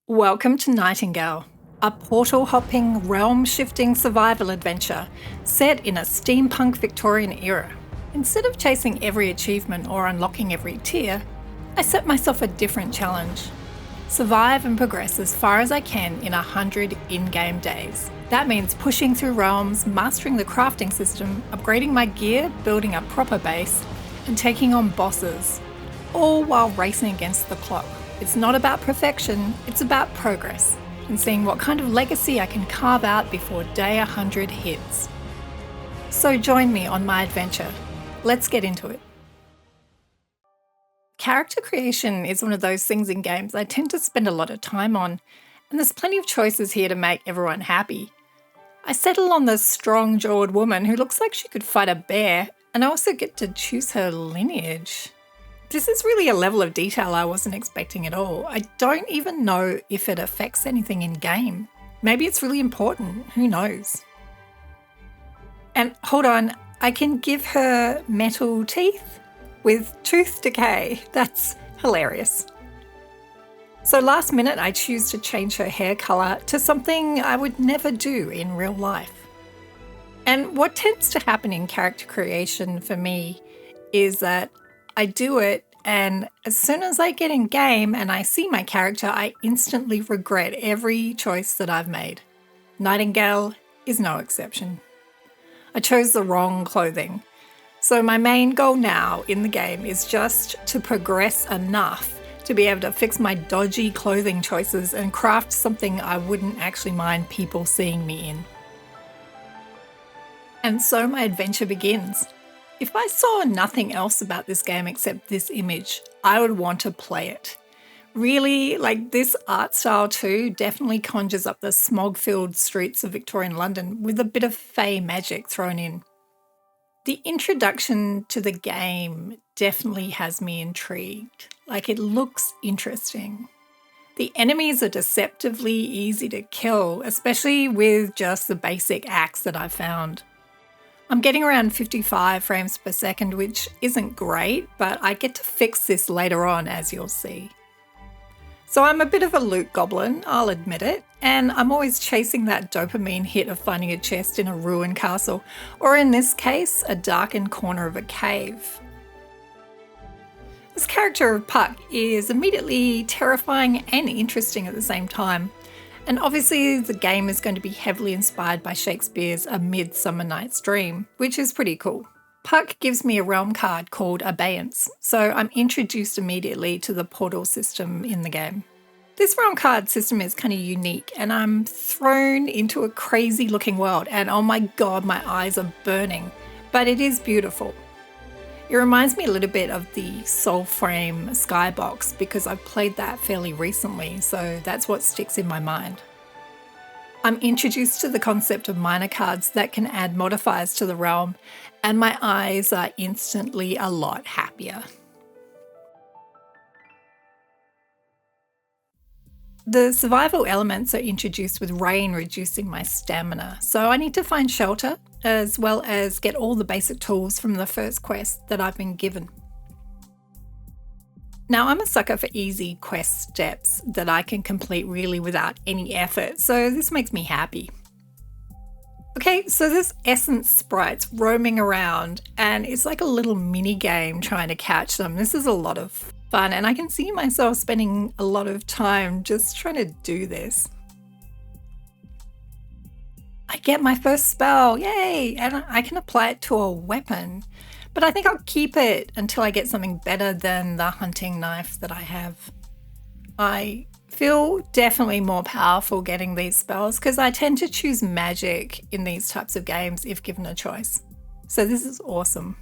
Welcome to Nightingale, a portal-hopping, realm-shifting survival adventure set in a steampunk Victorian era. Instead of chasing every achievement or unlocking every tier, I set myself a different challenge. Survive and progress as far as I can in 100 in-game days. That means pushing through realms, mastering the crafting system, upgrading my gear, building a proper base, and taking on bosses, all while racing against the clock. It's not about perfection, it's about progress, and seeing what kind of legacy I can carve out before day 100 hits. So join me on my adventure. Let's get into it. Character creation is one of those things in games I tend to spend a lot of time on, and there's plenty of choices here to make everyone happy. I settle on this strong-jawed woman who looks like she could fight a bear, and I also get to choose her lineage. This is really a level of detail I wasn't expecting at all. I don't even know if it affects anything in game. Maybe it's really important, who knows? And hold on, I can give her metal teeth with tooth decay. That's hilarious. So last minute I choose to change her hair colour to something I would never do in real life. And what tends to happen in character creation for me is that I do it, and as soon as I get in game and I see my character, I instantly regret every choice that I've made. Nightingale is no exception. I chose the wrong clothing. So my main goal now in the game is just to progress enough to be able to fix my dodgy clothing choices and craft something I wouldn't actually mind people seeing me in. And so my adventure begins. If I saw nothing else about this game except this image, I would want to play it. Really, this art style too definitely conjures up the smog-filled streets of Victorian London with a bit of fey magic thrown in. The introduction to the game definitely has me intrigued. It looks interesting. The enemies are deceptively easy to kill, especially with just the basic axe that I've found. I'm getting around 55 frames per second, which isn't great, but I get to fix this later on, as you'll see. So I'm a bit of a loot goblin, I'll admit it, and I'm always chasing that dopamine hit of finding a chest in a ruined castle, or in this case, a darkened corner of a cave. This character of Puck is immediately terrifying and interesting at the same time. And obviously the game is going to be heavily inspired by Shakespeare's A Midsummer Night's Dream, which is pretty cool. Puck gives me a realm card called Abeyance, so I'm introduced immediately to the portal system in the game. This realm card system is kind of unique, and I'm thrown into a crazy looking world, and oh my god, my eyes are burning, but it is beautiful. It reminds me a little bit of the Soulframe Skybox because I've played that fairly recently, so that's what sticks in my mind. I'm introduced to the concept of minor cards that can add modifiers to the realm, and my eyes are instantly a lot happier. The survival elements are introduced with rain reducing my stamina, so I need to find shelter as well as get all the basic tools from the first quest that I've been given. Now I'm a sucker for easy quest steps that I can complete really without any effort, so this makes me happy. Okay, so there's essence sprites roaming around and it's like a little mini game trying to catch them. This is a lot of fun and I can see myself spending a lot of time just trying to do this. I get my first spell, yay! And I can apply it to a weapon, but I think I'll keep it until I get something better than the hunting knife that I have. I feel definitely more powerful getting these spells because I tend to choose magic in these types of games if given a choice. So this is awesome.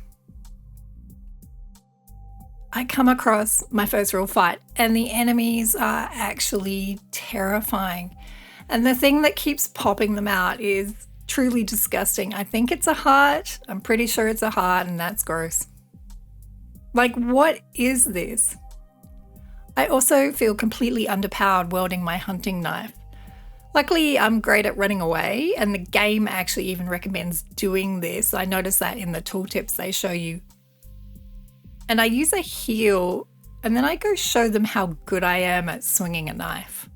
I come across my first real fight and the enemies are actually terrifying. And the thing that keeps popping them out is truly disgusting. I think it's a heart. I'm pretty sure it's a heart and that's gross. What is this? I also feel completely underpowered wielding my hunting knife. Luckily, I'm great at running away and the game actually even recommends doing this. I noticed that in the tooltips they show you. And I use a heal and then I go show them how good I am at swinging a knife.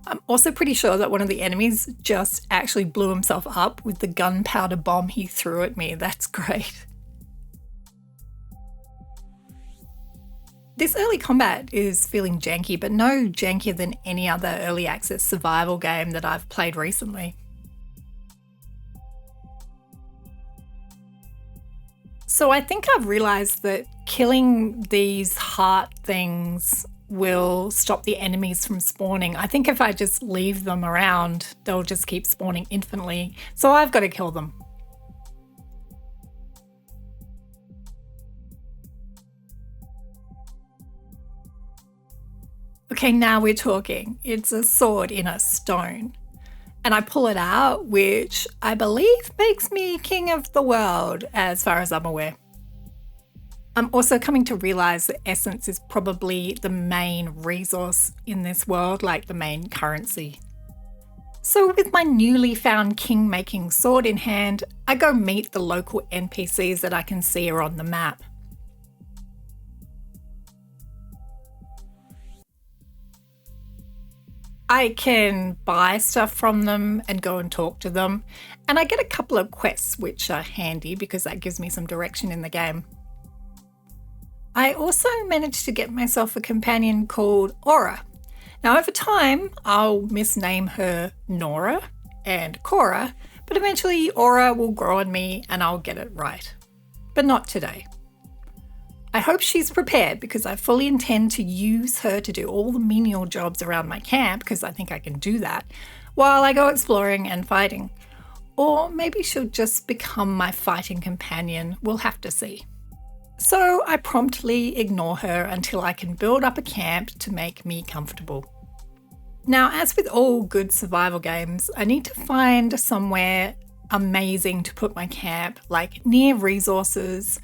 I'm also pretty sure that one of the enemies just actually blew himself up with the gunpowder bomb he threw at me. That's great. This early combat is feeling janky, but no jankier than any other early access survival game that I've played recently. So I think I've realised that killing these heart things will stop the enemies from spawning. I think if I just leave them around, they'll just keep spawning infinitely. So I've got to kill them. Okay, now we're talking. It's a sword in a stone. And I pull it out, which I believe makes me king of the world, as far as I'm aware. I'm also coming to realise that essence is probably the main resource in this world, like the main currency. So with my newly found king-making sword in hand, I go meet the local NPCs that I can see are on the map. I can buy stuff from them and go and talk to them, and I get a couple of quests which are handy because that gives me some direction in the game. I also managed to get myself a companion called Aura. Now over time I'll misname her Nora and Cora, but eventually Aura will grow on me and I'll get it right. But not today. I hope she's prepared because I fully intend to use her to do all the menial jobs around my camp, because I think I can do that, while I go exploring and fighting. Or maybe she'll just become my fighting companion, we'll have to see. So I promptly ignore her until I can build up a camp to make me comfortable. Now, as with all good survival games, I need to find somewhere amazing to put my camp, like near resources.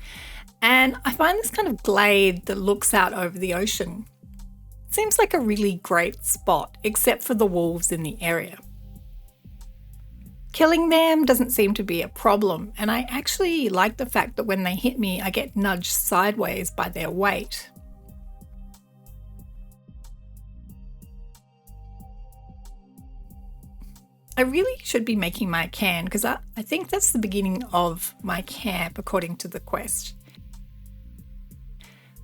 And I find this kind of glade that looks out over the ocean. It seems like a really great spot, except for the wolves in the area. Killing them doesn't seem to be a problem, and I actually like the fact that when they hit me, I get nudged sideways by their weight. I really should be making my can, because I think that's the beginning of my camp according to the quest.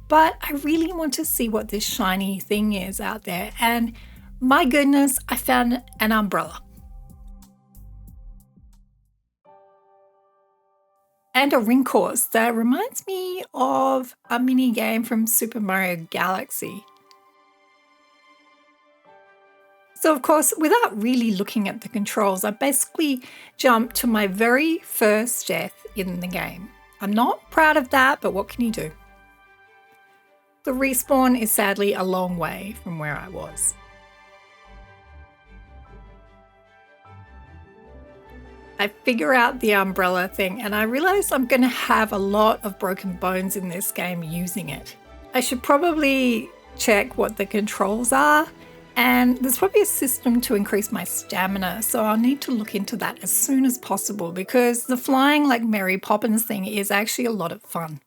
But I really want to see what this shiny thing is out there, and my goodness, I found an umbrella. And a ring course that reminds me of a mini game from Super Mario Galaxy. So of course, without really looking at the controls, I basically jumped to my very first death in the game. I'm not proud of that, but what can you do? The respawn is sadly a long way from where I was. I figure out the umbrella thing and I realise I'm going to have a lot of broken bones in this game using it. I should probably check what the controls are, and there's probably a system to increase my stamina, so I'll need to look into that as soon as possible because the flying like Mary Poppins thing is actually a lot of fun.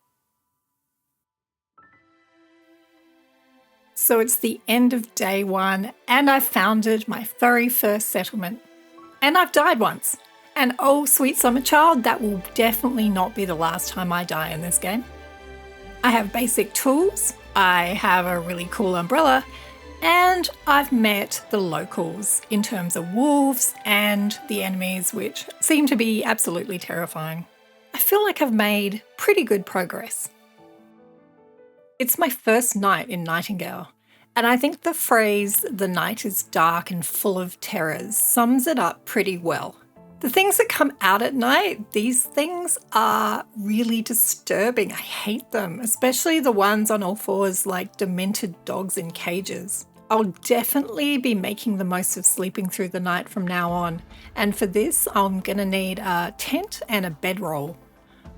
So it's the end of day one and I've founded my very first settlement. And I've died once. And oh sweet summer child, that will definitely not be the last time I die in this game. I have basic tools, I have a really cool umbrella, and I've met the locals in terms of wolves and the enemies, which seem to be absolutely terrifying. I feel like I've made pretty good progress. It's my first night in Nightingale, and I think the phrase, "the night is dark and full of terrors," sums it up pretty well. The things that come out at night, these things are really disturbing. I hate them, especially the ones on all fours like demented dogs in cages. I'll definitely be making the most of sleeping through the night from now on, and for this I'm gonna need a tent and a bedroll.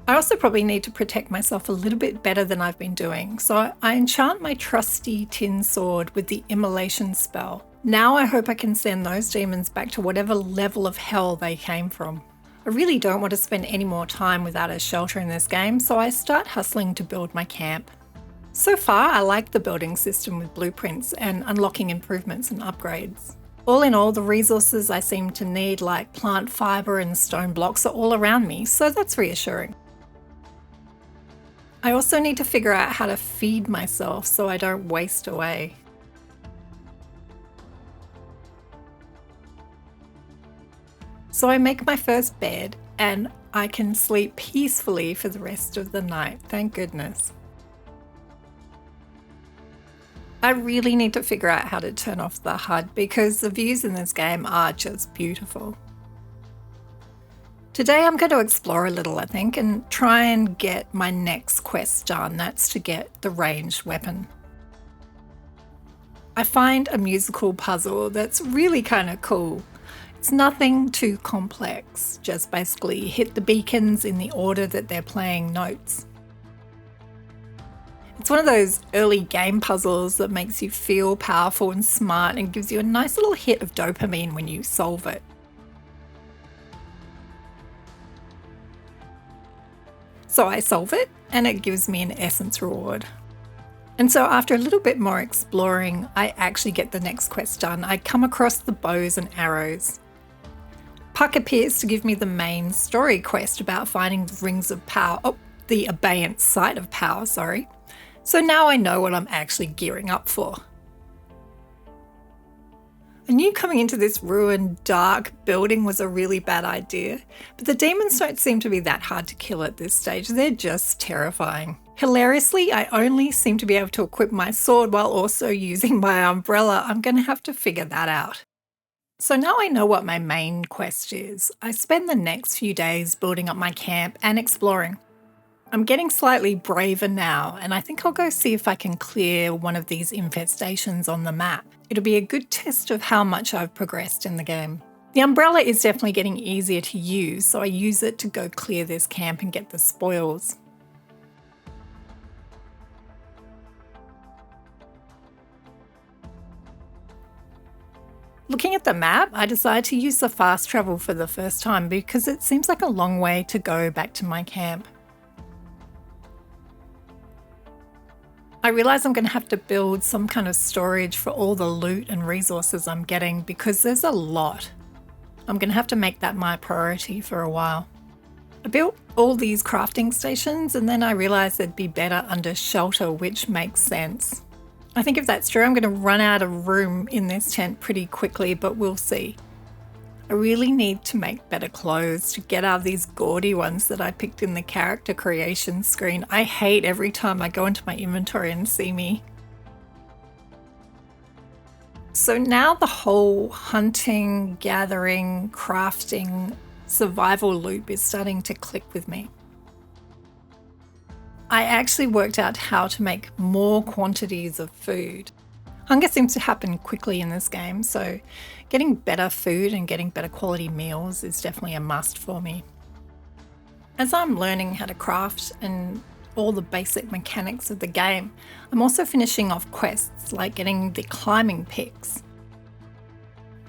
I also probably need to protect myself a little bit better than I've been doing, so I enchant my trusty tin sword with the immolation spell. Now I hope I can send those demons back to whatever level of hell they came from. I really don't want to spend any more time without a shelter in this game, so I start hustling to build my camp. So far I like the building system with blueprints and unlocking improvements and upgrades. All in all, the resources I seem to need, like plant fibre and stone blocks, are all around me, so that's reassuring. I also need to figure out how to feed myself so I don't waste away. So I make my first bed and I can sleep peacefully for the rest of the night, thank goodness. I really need to figure out how to turn off the HUD because the views in this game are just beautiful. Today I'm going to explore a little, I think, and try and get my next quest done. That's to get the ranged weapon. I find a musical puzzle that's really kind of cool. It's nothing too complex, just basically hit the beacons in the order that they're playing notes. It's one of those early game puzzles that makes you feel powerful and smart and gives you a nice little hit of dopamine when you solve it. So I solve it and it gives me an essence reward. And so after a little bit more exploring, I actually get the next quest done. I come across the bows and arrows. Puck appears to give me the main story quest about finding the rings of power, the Abeyance site of power, sorry. So now I know what I'm actually gearing up for. I knew coming into this ruined, dark building was a really bad idea, but the demons don't seem to be that hard to kill at this stage. They're just terrifying. Hilariously, I only seem to be able to equip my sword while also using my umbrella. I'm going to have to figure that out. So now I know what my main quest is. I spend the next few days building up my camp and exploring. I'm getting slightly braver now, and I think I'll go see if I can clear one of these infestations on the map. It'll be a good test of how much I've progressed in the game. The umbrella is definitely getting easier to use, so I use it to go clear this camp and get the spoils. Looking at the map, I decided to use the fast travel for the first time because it seems like a long way to go back to my camp. I realise I'm going to have to build some kind of storage for all the loot and resources I'm getting because there's a lot. I'm going to have to make that my priority for a while. I built all these crafting stations and then I realised they'd be better under shelter, which makes sense. I think if that's true, I'm going to run out of room in this tent pretty quickly, but we'll see. I really need to make better clothes to get out of these gaudy ones that I picked in the character creation screen. I hate every time I go into my inventory and see me. So now the whole hunting, gathering, crafting, survival loop is starting to click with me. I actually worked out how to make more quantities of food. Hunger seems to happen quickly in this game, so getting better food and getting better quality meals is definitely a must for me. As I'm learning how to craft and all the basic mechanics of the game, I'm also finishing off quests like getting the climbing picks.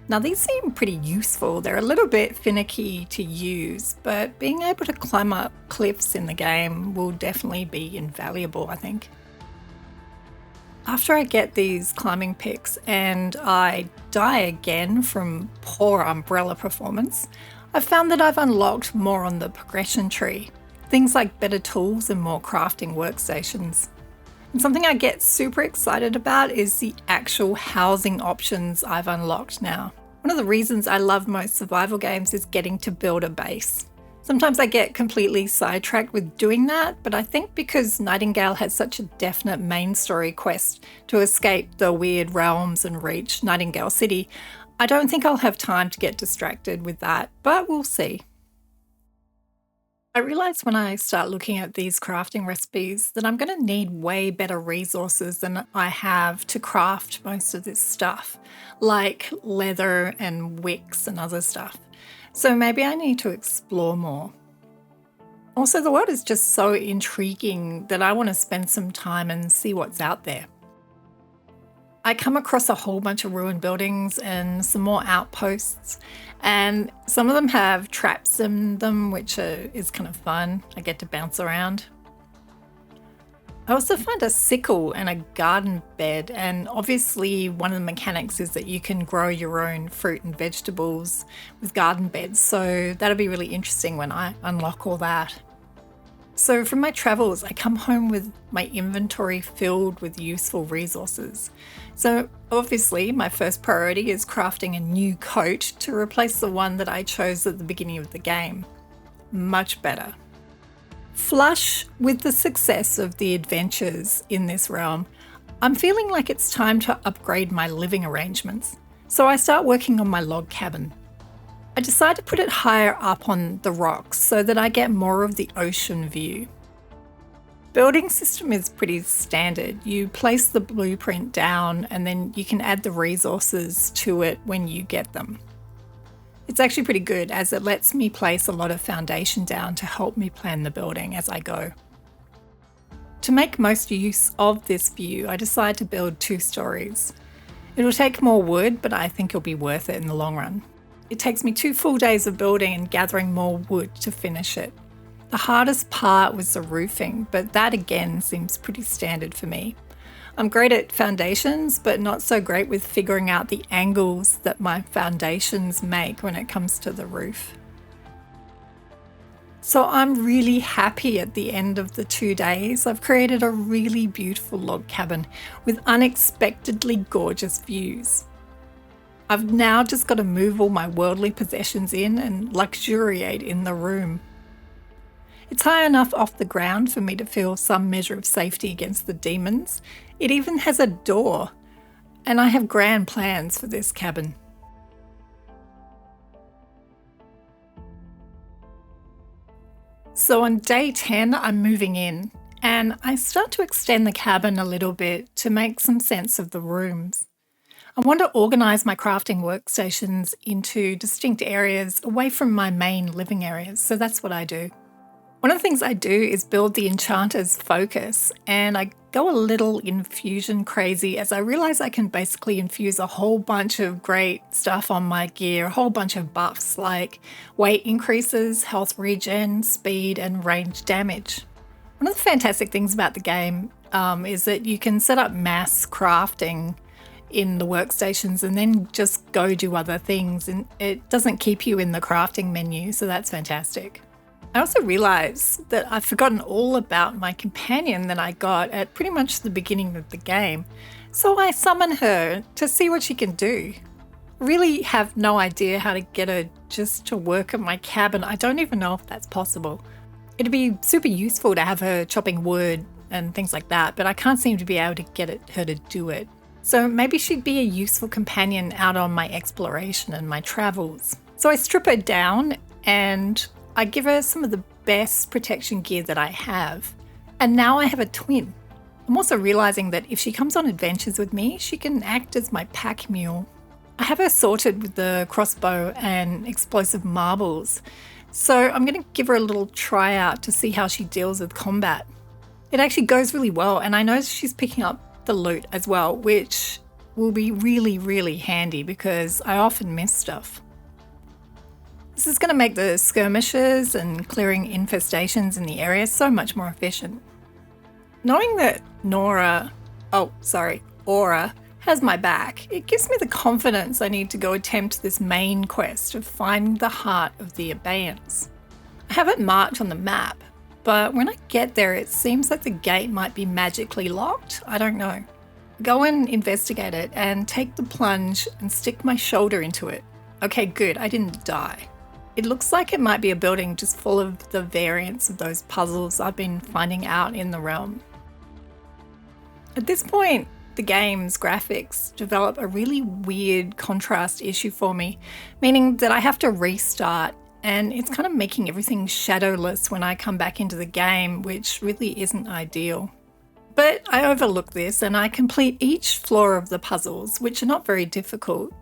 Now these seem pretty useful. They're a little bit finicky to use, but being able to climb up cliffs in the game will definitely be invaluable, I think. After I get these climbing picks and I die again from poor umbrella performance, I've found that I've unlocked more on the progression tree. Things like better tools and more crafting workstations. And something I get super excited about is the actual housing options I've unlocked now. One of the reasons I love most survival games is getting to build a base. Sometimes I get completely sidetracked with doing that, but I think because Nightingale has such a definite main story quest to escape the weird realms and reach Nightingale City, I don't think I'll have time to get distracted with that, but we'll see. I realise when I start looking at these crafting recipes that I'm going to need way better resources than I have to craft most of this stuff, like leather and wicks and other stuff. So maybe I need to explore more. Also, the world is just so intriguing that I want to spend some time and see what's out there. I come across a whole bunch of ruined buildings and some more outposts, and some of them have traps in them, which is kind of fun. I get to bounce around. I also found a sickle and a garden bed, and obviously one of the mechanics is that you can grow your own fruit and vegetables with garden beds, so that'll be really interesting when I unlock all that. So from my travels, I come home with my inventory filled with useful resources. So obviously my first priority is crafting a new coat to replace the one that I chose at the beginning of the game. Much better. Flush with the success of the adventures in this realm, I'm feeling like it's time to upgrade my living arrangements. So I start working on my log cabin. I decide to put it higher up on the rocks so that I get more of the ocean view. Building system is pretty standard. You place the blueprint down and then you can add the resources to it when you get them. It's actually pretty good as it lets me place a lot of foundation down to help me plan the building as I go. To make most use of this view, I decide to build 2 stories. It'll take more wood, but I think it'll be worth it in the long run. It takes me 2 full days of building and gathering more wood to finish it. The hardest part was the roofing, but that again seems pretty standard for me. I'm great at foundations, but not so great with figuring out the angles that my foundations make when it comes to the roof. So I'm really happy at the end of the 2 days. I've created a really beautiful log cabin with unexpectedly gorgeous views. I've now just got to move all my worldly possessions in and luxuriate in the room. It's high enough off the ground for me to feel some measure of safety against the demons. It even has a door, and I have grand plans for this cabin. So on day 10, I'm moving in, and I start to extend the cabin a little bit to make some sense of the rooms. I want to organise my crafting workstations into distinct areas away from my main living areas, so that's what I do. One of the things I do is build the Enchanter's Focus, and I go a little infusion crazy as I realise I can basically infuse a whole bunch of great stuff on my gear, a whole bunch of buffs like weight increases, health regen, speed and range damage. One of the fantastic things about the game is that you can set up mass crafting in the workstations and then just go do other things, and it doesn't keep you in the crafting menu, so that's fantastic. I also realised that I've forgotten all about my companion that I got at pretty much the beginning of the game, so I summon her to see what she can do. I really have no idea how to get her just to work at my cabin. I don't even know if that's possible. It'd be super useful to have her chopping wood and things like that, but I can't seem to be able to get her to do it. So maybe she'd be a useful companion out on my exploration and my travels. So I strip her down and I give her some of the best protection gear that I have. And now I have a twin. I'm also realising that if she comes on adventures with me, she can act as my pack mule. I have her sorted with the crossbow and explosive marbles. So I'm going to give her a little tryout to see how she deals with combat. It actually goes really well, and I know she's picking up the loot as well, which will be really, really handy because I often miss stuff. This is going to make the skirmishes and clearing infestations in the area so much more efficient. Knowing that Aura has my back, it gives me the confidence I need to go attempt this main quest of finding the heart of the Abeyance. I have it marked on the map, but when I get there it seems like the gate might be magically locked. I don't know. Go and investigate it and take the plunge and stick my shoulder into it. Okay, good, I didn't die. It looks like it might be a building just full of the variants of those puzzles I've been finding out in the realm. At this point, the game's graphics develop a really weird contrast issue for me, meaning that I have to restart, and it's kind of making everything shadowless when I come back into the game, which really isn't ideal. But I overlook this and I complete each floor of the puzzles, which are not very difficult.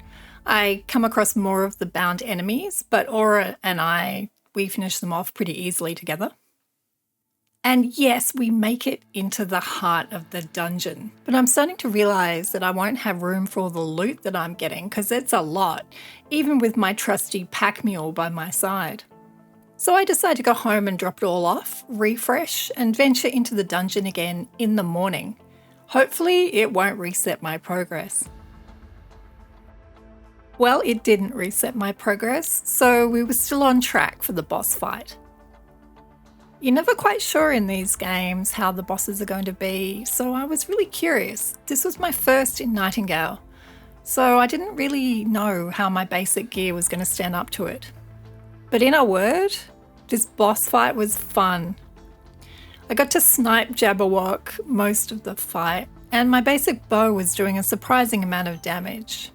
I come across more of the bound enemies, but Aura and we finish them off pretty easily together. And yes, we make it into the heart of the dungeon, but I'm starting to realise that I won't have room for all the loot that I'm getting because it's a lot, even with my trusty pack mule by my side. So I decided to go home and drop it all off, refresh, and venture into the dungeon again in the morning. Hopefully it won't reset my progress. Well, it didn't reset my progress, so we were still on track for the boss fight. You're never quite sure in these games how the bosses are going to be, so I was really curious. This was my first in Nightingale, so I didn't really know how my basic gear was going to stand up to it. But in a word, this boss fight was fun. I got to snipe Jabberwock most of the fight, and my basic bow was doing a surprising amount of damage.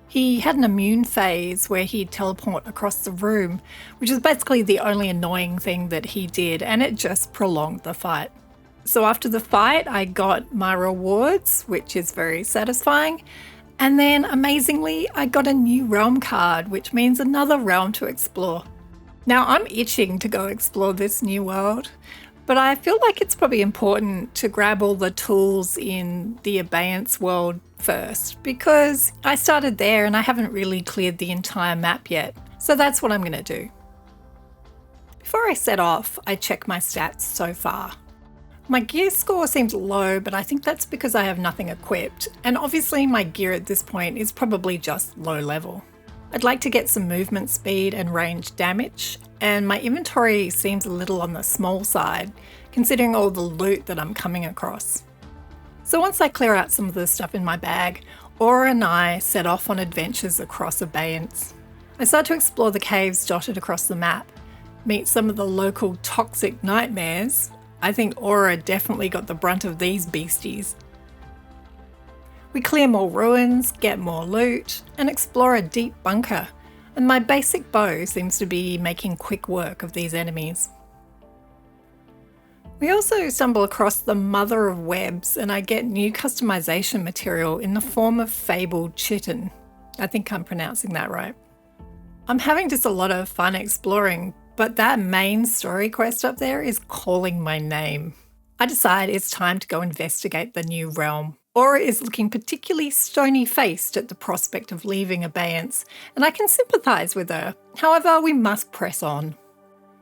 He had an immune phase where he'd teleport across the room, which was basically the only annoying thing that he did, and it just prolonged the fight. So after the fight, I got my rewards, which is very satisfying, and then amazingly, I got a new realm card, which means another realm to explore. Now I'm itching to go explore this new world, but I feel like it's probably important to grab all the tools in the Abeyance world first, because I started there and I haven't really cleared the entire map yet. So that's what I'm going to do. Before I set off, I check my stats so far. My gear score seems low, but I think that's because I have nothing equipped, and obviously my gear at this point is probably just low level. I'd like to get some movement speed and range damage, and my inventory seems a little on the small side, considering all the loot that I'm coming across. So once I clear out some of the stuff in my bag, Aura and I set off on adventures across Abeyance. I start to explore the caves dotted across the map, meet some of the local toxic nightmares. I think Aura definitely got the brunt of these beasties. We clear more ruins, get more loot, and explore a deep bunker, and my basic bow seems to be making quick work of these enemies. We also stumble across the Mother of Webs, and I get new customization material in the form of Fabled chitin. I think I'm pronouncing that right. I'm having just a lot of fun exploring, but that main story quest up there is calling my name. I decide it's time to go investigate the new realm. Aura is looking particularly stony-faced at the prospect of leaving Abeyance, and I can sympathise with her. However, we must press on.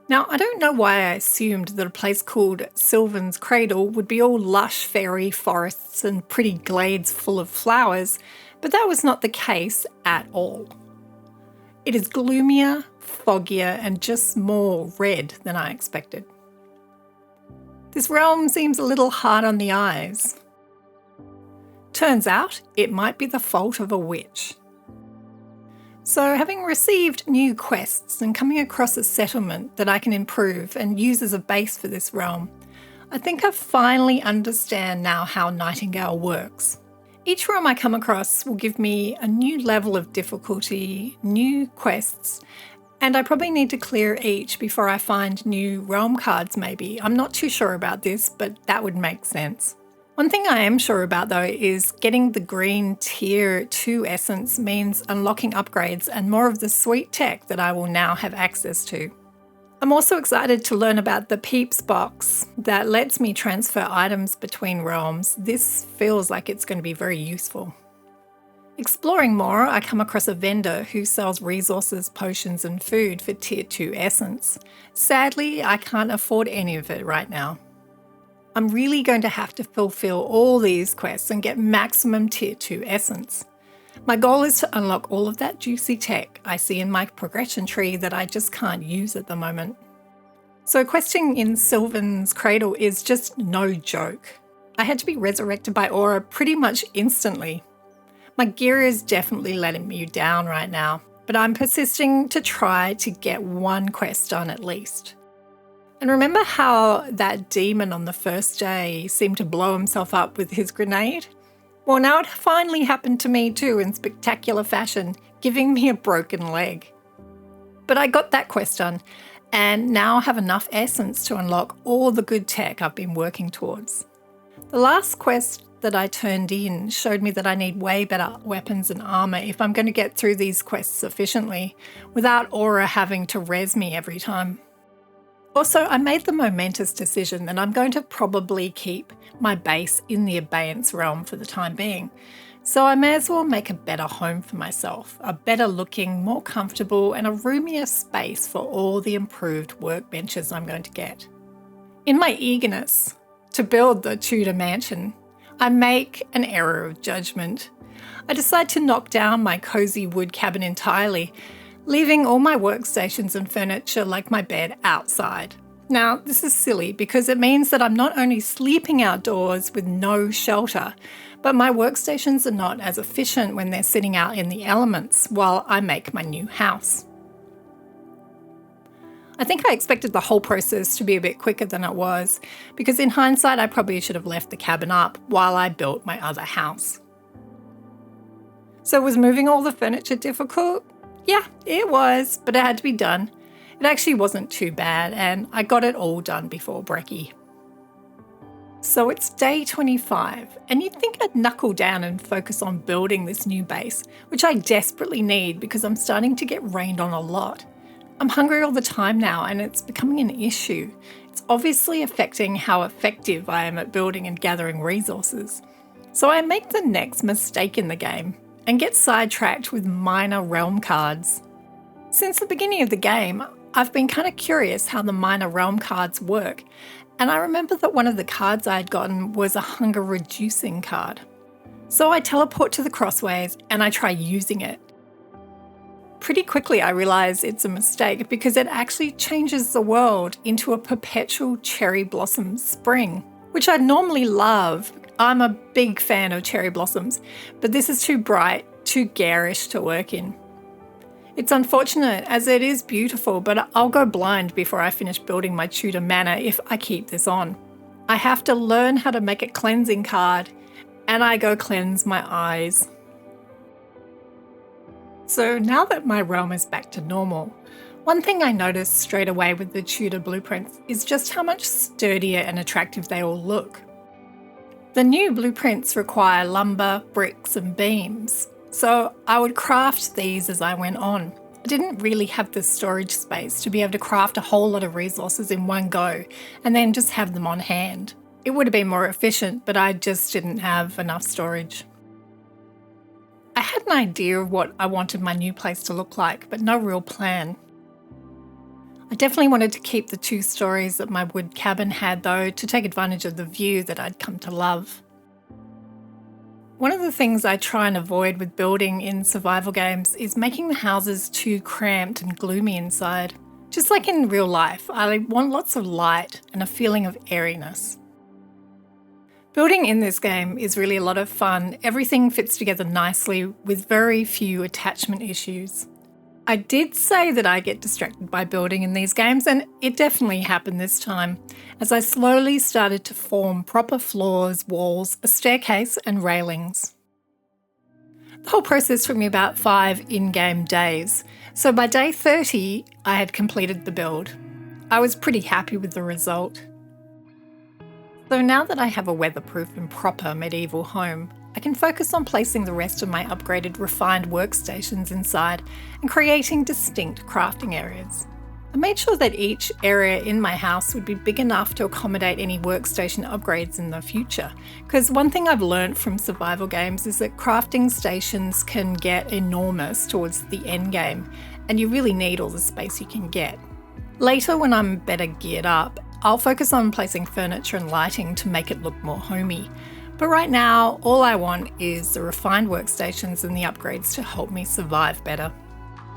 Now, I don't know why I assumed that a place called Sylvan's Cradle would be all lush fairy forests and pretty glades full of flowers, but that was not the case at all. It is gloomier, foggier, and just more red than I expected. This realm seems a little hard on the eyes. Turns out, it might be the fault of a witch. So having received new quests and coming across a settlement that I can improve and use as a base for this realm, I think I finally understand now how Nightingale works. Each realm I come across will give me a new level of difficulty, new quests, and I probably need to clear each before I find new realm cards maybe. I'm not too sure about this, but that would make sense. One thing I am sure about though is getting the green tier 2 essence means unlocking upgrades and more of the sweet tech that I will now have access to. I'm also excited to learn about the Peeps box that lets me transfer items between realms. This feels like it's going to be very useful. Exploring more, I come across a vendor who sells resources, potions and food for tier 2 essence. Sadly, I can't afford any of it right now. I'm really going to have to fulfill all these quests and get maximum tier 2 essence. My goal is to unlock all of that juicy tech I see in my progression tree that I just can't use at the moment. So questing in Sylvan's Cradle is just no joke. I had to be resurrected by Aura pretty much instantly. My gear is definitely letting me down right now, but I'm persisting to try to get one quest done at least. And remember how that demon on the first day seemed to blow himself up with his grenade? Well, now it finally happened to me too in spectacular fashion, giving me a broken leg. But I got that quest done, and now have enough essence to unlock all the good tech I've been working towards. The last quest that I turned in showed me that I need way better weapons and armour if I'm going to get through these quests efficiently, without Aura having to res me every time. Also, I made the momentous decision that I'm going to probably keep my base in the Abeyance realm for the time being, So I may as well make a better home for myself, a better looking, more comfortable and a roomier space for all the improved workbenches I'm going to get. In my eagerness to build the Tudor mansion, I make an error of judgment. I decide to knock down my cosy wood cabin entirely, leaving all my workstations and furniture like my bed outside. Now, this is silly because it means that I'm not only sleeping outdoors with no shelter, but my workstations are not as efficient when they're sitting out in the elements while I make my new house. I think I expected the whole process to be a bit quicker than it was, because in hindsight I probably should have left the cabin up while I built my other house. So was moving all the furniture difficult? Yeah, it was, but it had to be done. It actually wasn't too bad, and I got it all done before brekkie. So it's day 25, and you'd think I'd knuckle down and focus on building this new base, which I desperately need because I'm starting to get rained on a lot. I'm hungry all the time now, and it's becoming an issue. It's obviously affecting how effective I am at building and gathering resources. So I make the next mistake in the game and get sidetracked with minor realm cards. Since the beginning of the game, I've been kind of curious how the minor realm cards work, and I remember that one of the cards I had gotten was a hunger reducing card. So I teleport to the crossways and I try using it. Pretty quickly I realise it's a mistake because it actually changes the world into a perpetual cherry blossom spring, which I normally love. I'm a big fan of cherry blossoms, but this is too bright, too garish to work in. It's unfortunate as it is beautiful, but I'll go blind before I finish building my Tudor manor if I keep this on. I have to learn how to make a cleansing card, and I go cleanse my eyes. So now that my realm is back to normal, one thing I noticed straight away with the Tudor blueprints is just how much sturdier and attractive they all look. The new blueprints require lumber, bricks and beams, so I would craft these as I went on. I didn't really have the storage space to be able to craft a whole lot of resources in one go and then just have them on hand. It would have been more efficient, but I just didn't have enough storage. I had an idea of what I wanted my new place to look like, but no real plan. I definitely wanted to keep the 2 stories that my wood cabin had though, to take advantage of the view that I'd come to love. One of the things I try and avoid with building in survival games is making the houses too cramped and gloomy inside. Just like in real life, I want lots of light and a feeling of airiness. Building in this game is really a lot of fun. Everything fits together nicely with very few attachment issues. I did say that I get distracted by building in these games, and it definitely happened this time, as I slowly started to form proper floors, walls, a staircase and railings. The whole process took me about 5 in-game days, so by day 30 I had completed the build. I was pretty happy with the result. So now that I have a weatherproof and proper medieval home, I can focus on placing the rest of my upgraded refined workstations inside and creating distinct crafting areas. I made sure that each area in my house would be big enough to accommodate any workstation upgrades in the future, because one thing I've learned from survival games is that crafting stations can get enormous towards the end game, and you really need all the space you can get. Later, when I'm better geared up, I'll focus on placing furniture and lighting to make it look more homey. But right now, all I want is the refined workstations and the upgrades to help me survive better.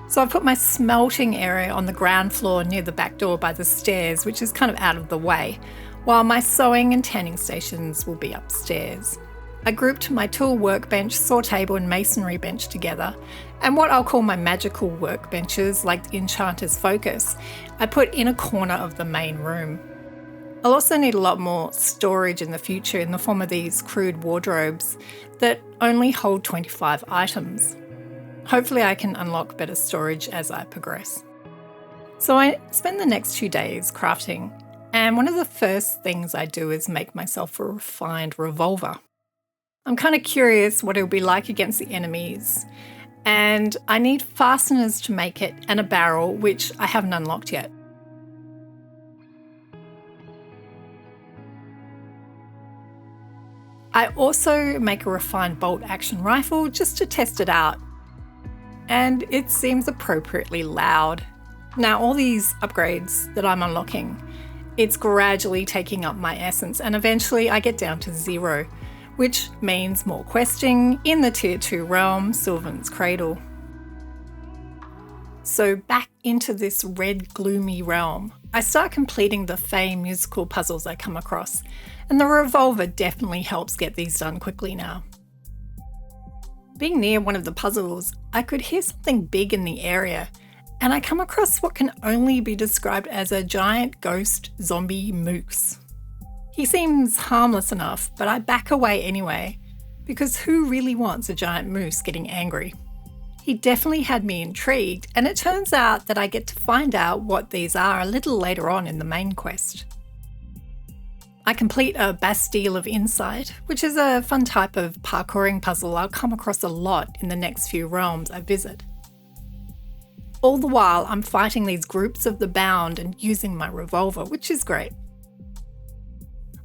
So I've put my smelting area on the ground floor near the back door by the stairs, which is kind of out of the way, while my sewing and tanning stations will be upstairs. I grouped my tool workbench, saw table and masonry bench together, and what I'll call my magical workbenches, like the Enchanter's Focus, I put in a corner of the main room. I'll also need a lot more storage in the future in the form of these crude wardrobes that only hold 25 items. Hopefully I can unlock better storage as I progress. So I spend the next 2 days crafting, and one of the first things I do is make myself a refined revolver. I'm kind of curious what it'll be like against the enemies, and I need fasteners to make it and a barrel, which I haven't unlocked yet. I also make a refined bolt action rifle just to test it out, and it seems appropriately loud. Now all these upgrades that I'm unlocking, it's gradually taking up my essence, and eventually I get down to 0, which means more questing in the tier 2 realm, Sylvan's Cradle. So back into this red gloomy realm, I start completing the Fae musical puzzles I come across, and the revolver definitely helps get these done quickly now. Being near one of the puzzles, I could hear something big in the area, and I come across what can only be described as a giant ghost zombie moose. He seems harmless enough, but I back away anyway, because who really wants a giant moose getting angry? He definitely had me intrigued, and it turns out that I get to find out what these are a little later on in the main quest. I complete a Bastille of Insight, which is a fun type of parkouring puzzle I'll come across a lot in the next few realms I visit. All the while I'm fighting these groups of the Bound and using my revolver, which is great.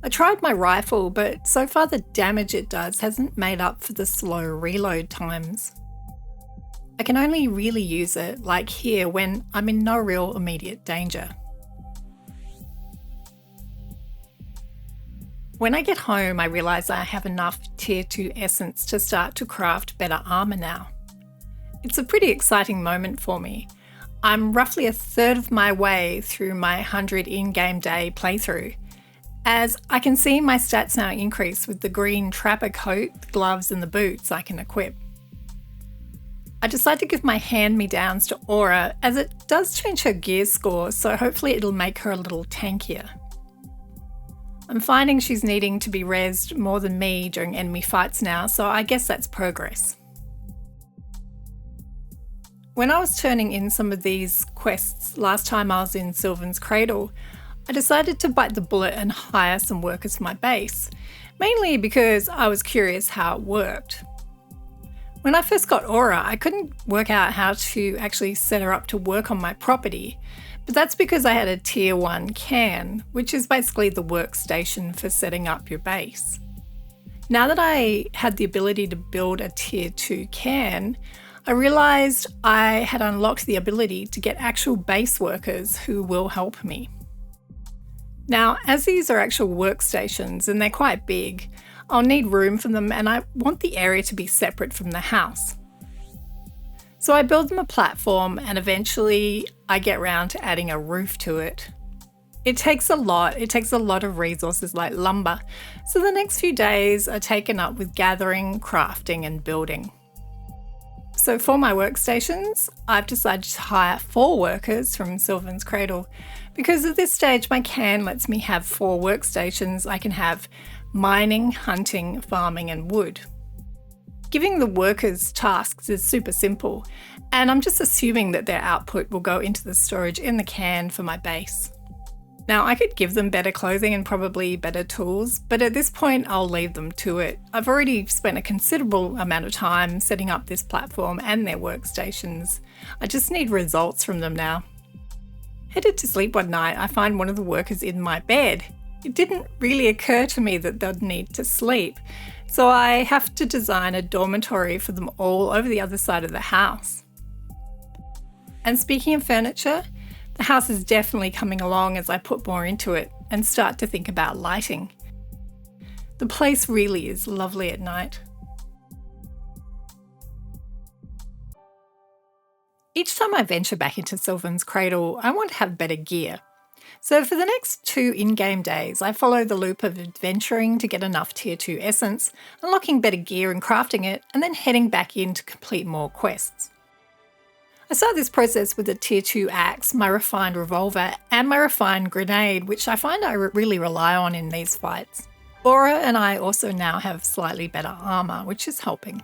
I tried my rifle, but so far the damage it does hasn't made up for the slow reload times. I can only really use it, like here, when I'm in no real immediate danger. When I get home, I realise I have enough tier 2 essence to start to craft better armour now. It's a pretty exciting moment for me. I'm roughly a third of my way through my 100 in-game day playthrough, as I can see my stats now increase with the green trapper coat, the gloves and the boots I can equip. I decide to give my hand-me-downs to Aura, as it does change her gear score, so hopefully it'll make her a little tankier. I'm finding she's needing to be rezzed more than me during enemy fights now, so I guess that's progress. When I was turning in some of these quests last time I was in Sylvan's Cradle, I decided to bite the bullet and hire some workers for my base, mainly because I was curious how it worked. When I first got Aura, I couldn't work out how to actually set her up to work on my property, but that's because I had a tier 1 can, which is basically the workstation for setting up your base. Now that I had the ability to build a tier 2 can, I realised I had unlocked the ability to get actual base workers who will help me. Now, as these are actual workstations and they're quite big, I'll need room for them, and I want the area to be separate from the house. So I build them a platform, and eventually I get around to adding a roof to it. It takes a lot of resources like lumber, so the next few days are taken up with gathering, crafting and building. So for my workstations, I've decided to hire 4 workers from Sylvan's Cradle, because at this stage my can lets me have 4 workstations. I can have mining, hunting, farming and wood. Giving the workers tasks is super simple, and I'm just assuming that their output will go into the storage in the can for my base. Now, I could give them better clothing and probably better tools, but at this point I'll leave them to it. I've already spent a considerable amount of time setting up this platform and their workstations. I just need results from them now. Headed to sleep one night, I find one of the workers in my bed. It didn't really occur to me that they'd need to sleep, so I have to design a dormitory for them all over the other side of the house. And speaking of furniture, the house is definitely coming along as I put more into it and start to think about lighting. The place really is lovely at night. Each time I venture back into Sylvan's Cradle, I want to have better gear. So for the next 2 in-game days, I follow the loop of adventuring to get enough tier 2 essence, unlocking better gear and crafting it, and then heading back in to complete more quests. I start this process with a tier 2 axe, my refined revolver, and my refined grenade, which I find I really rely on in these fights. Aura and I also now have slightly better armour, which is helping.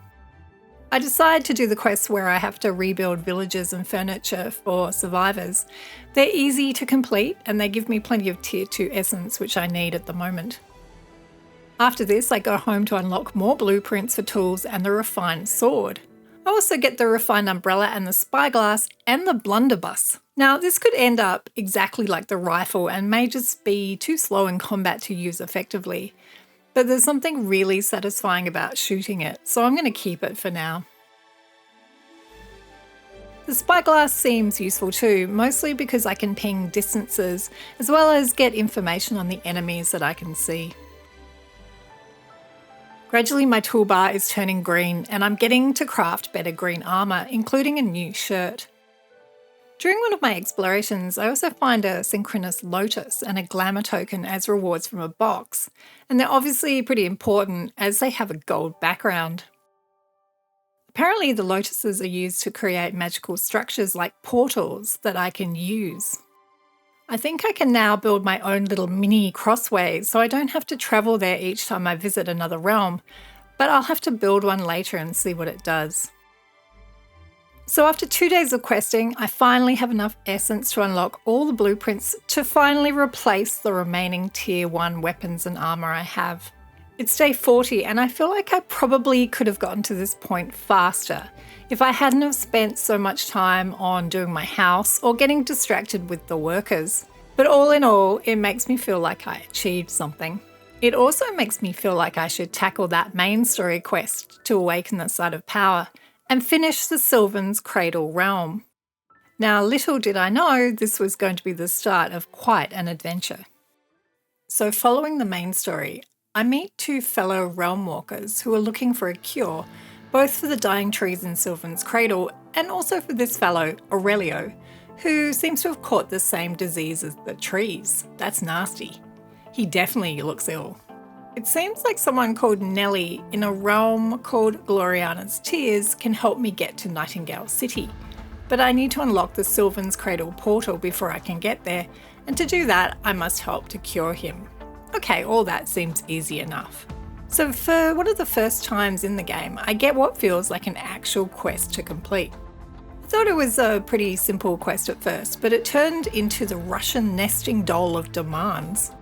I decide to do the quests where I have to rebuild villages and furniture for survivors. They're easy to complete and they give me plenty of tier 2 essence, which I need at the moment. After this, I go home to unlock more blueprints for tools and the refined sword. I also get the refined umbrella and the spyglass and the blunderbuss. Now, this could end up exactly like the rifle and may just be too slow in combat to use effectively. but there's something really satisfying about shooting it, so I'm going to keep it for now. The spyglass seems useful too, mostly because I can ping distances as well as get information on the enemies that I can see. Gradually my toolbar is turning green and I'm getting to craft better green armour, including a new shirt. During one of my explorations, I also find a synchronous lotus and a glamour token as rewards from a box, and they're obviously pretty important as they have a gold background. Apparently the lotuses are used to create magical structures like portals that I can use. I think I can now build my own little mini crossways so I don't have to travel there each time I visit another realm, but I'll have to build one later and see what it does. So after 2 days of questing, I finally have enough essence to unlock all the blueprints to finally replace the remaining tier 1 weapons and armour I have. It's day 40 and I feel like I probably could have gotten to this point faster if I hadn't have spent so much time on doing my house or getting distracted with the workers. But all in all, it makes me feel like I achieved something. It also makes me feel like I should tackle that main story quest to awaken the Site of Power and finish the Sylvan's Cradle realm. Now, little did I know this was going to be the start of quite an adventure. So following the main story, I meet 2 fellow realm walkers who are looking for a cure, both for the dying trees in Sylvan's Cradle and also for this fellow, Aurelio, who seems to have caught the same disease as the trees. That's nasty. He definitely looks ill. It seems like someone called Nellie in a realm called Gloriana's Tears can help me get to Nightingale City, but I need to unlock the Sylvan's Cradle portal before I can get there, and to do that I must help to cure him. Okay, all that seems easy enough. So for one of the first times in the game, I get what feels like an actual quest to complete. I thought it was a pretty simple quest at first, but it turned into the Russian nesting doll of demands.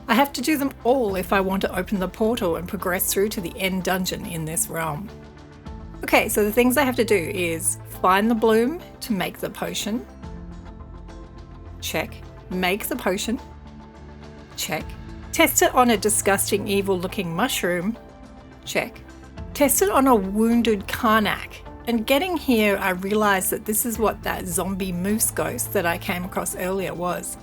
I have to do them all if I want to open the portal and progress through to the end dungeon in this realm. Okay, so the things I have to do is find the bloom to make the potion. Check. Make the potion. Check. Test it on a disgusting evil looking mushroom. Check. Test it on a wounded Karnak. And getting here I realised that this is what that zombie moose ghost that I came across earlier was.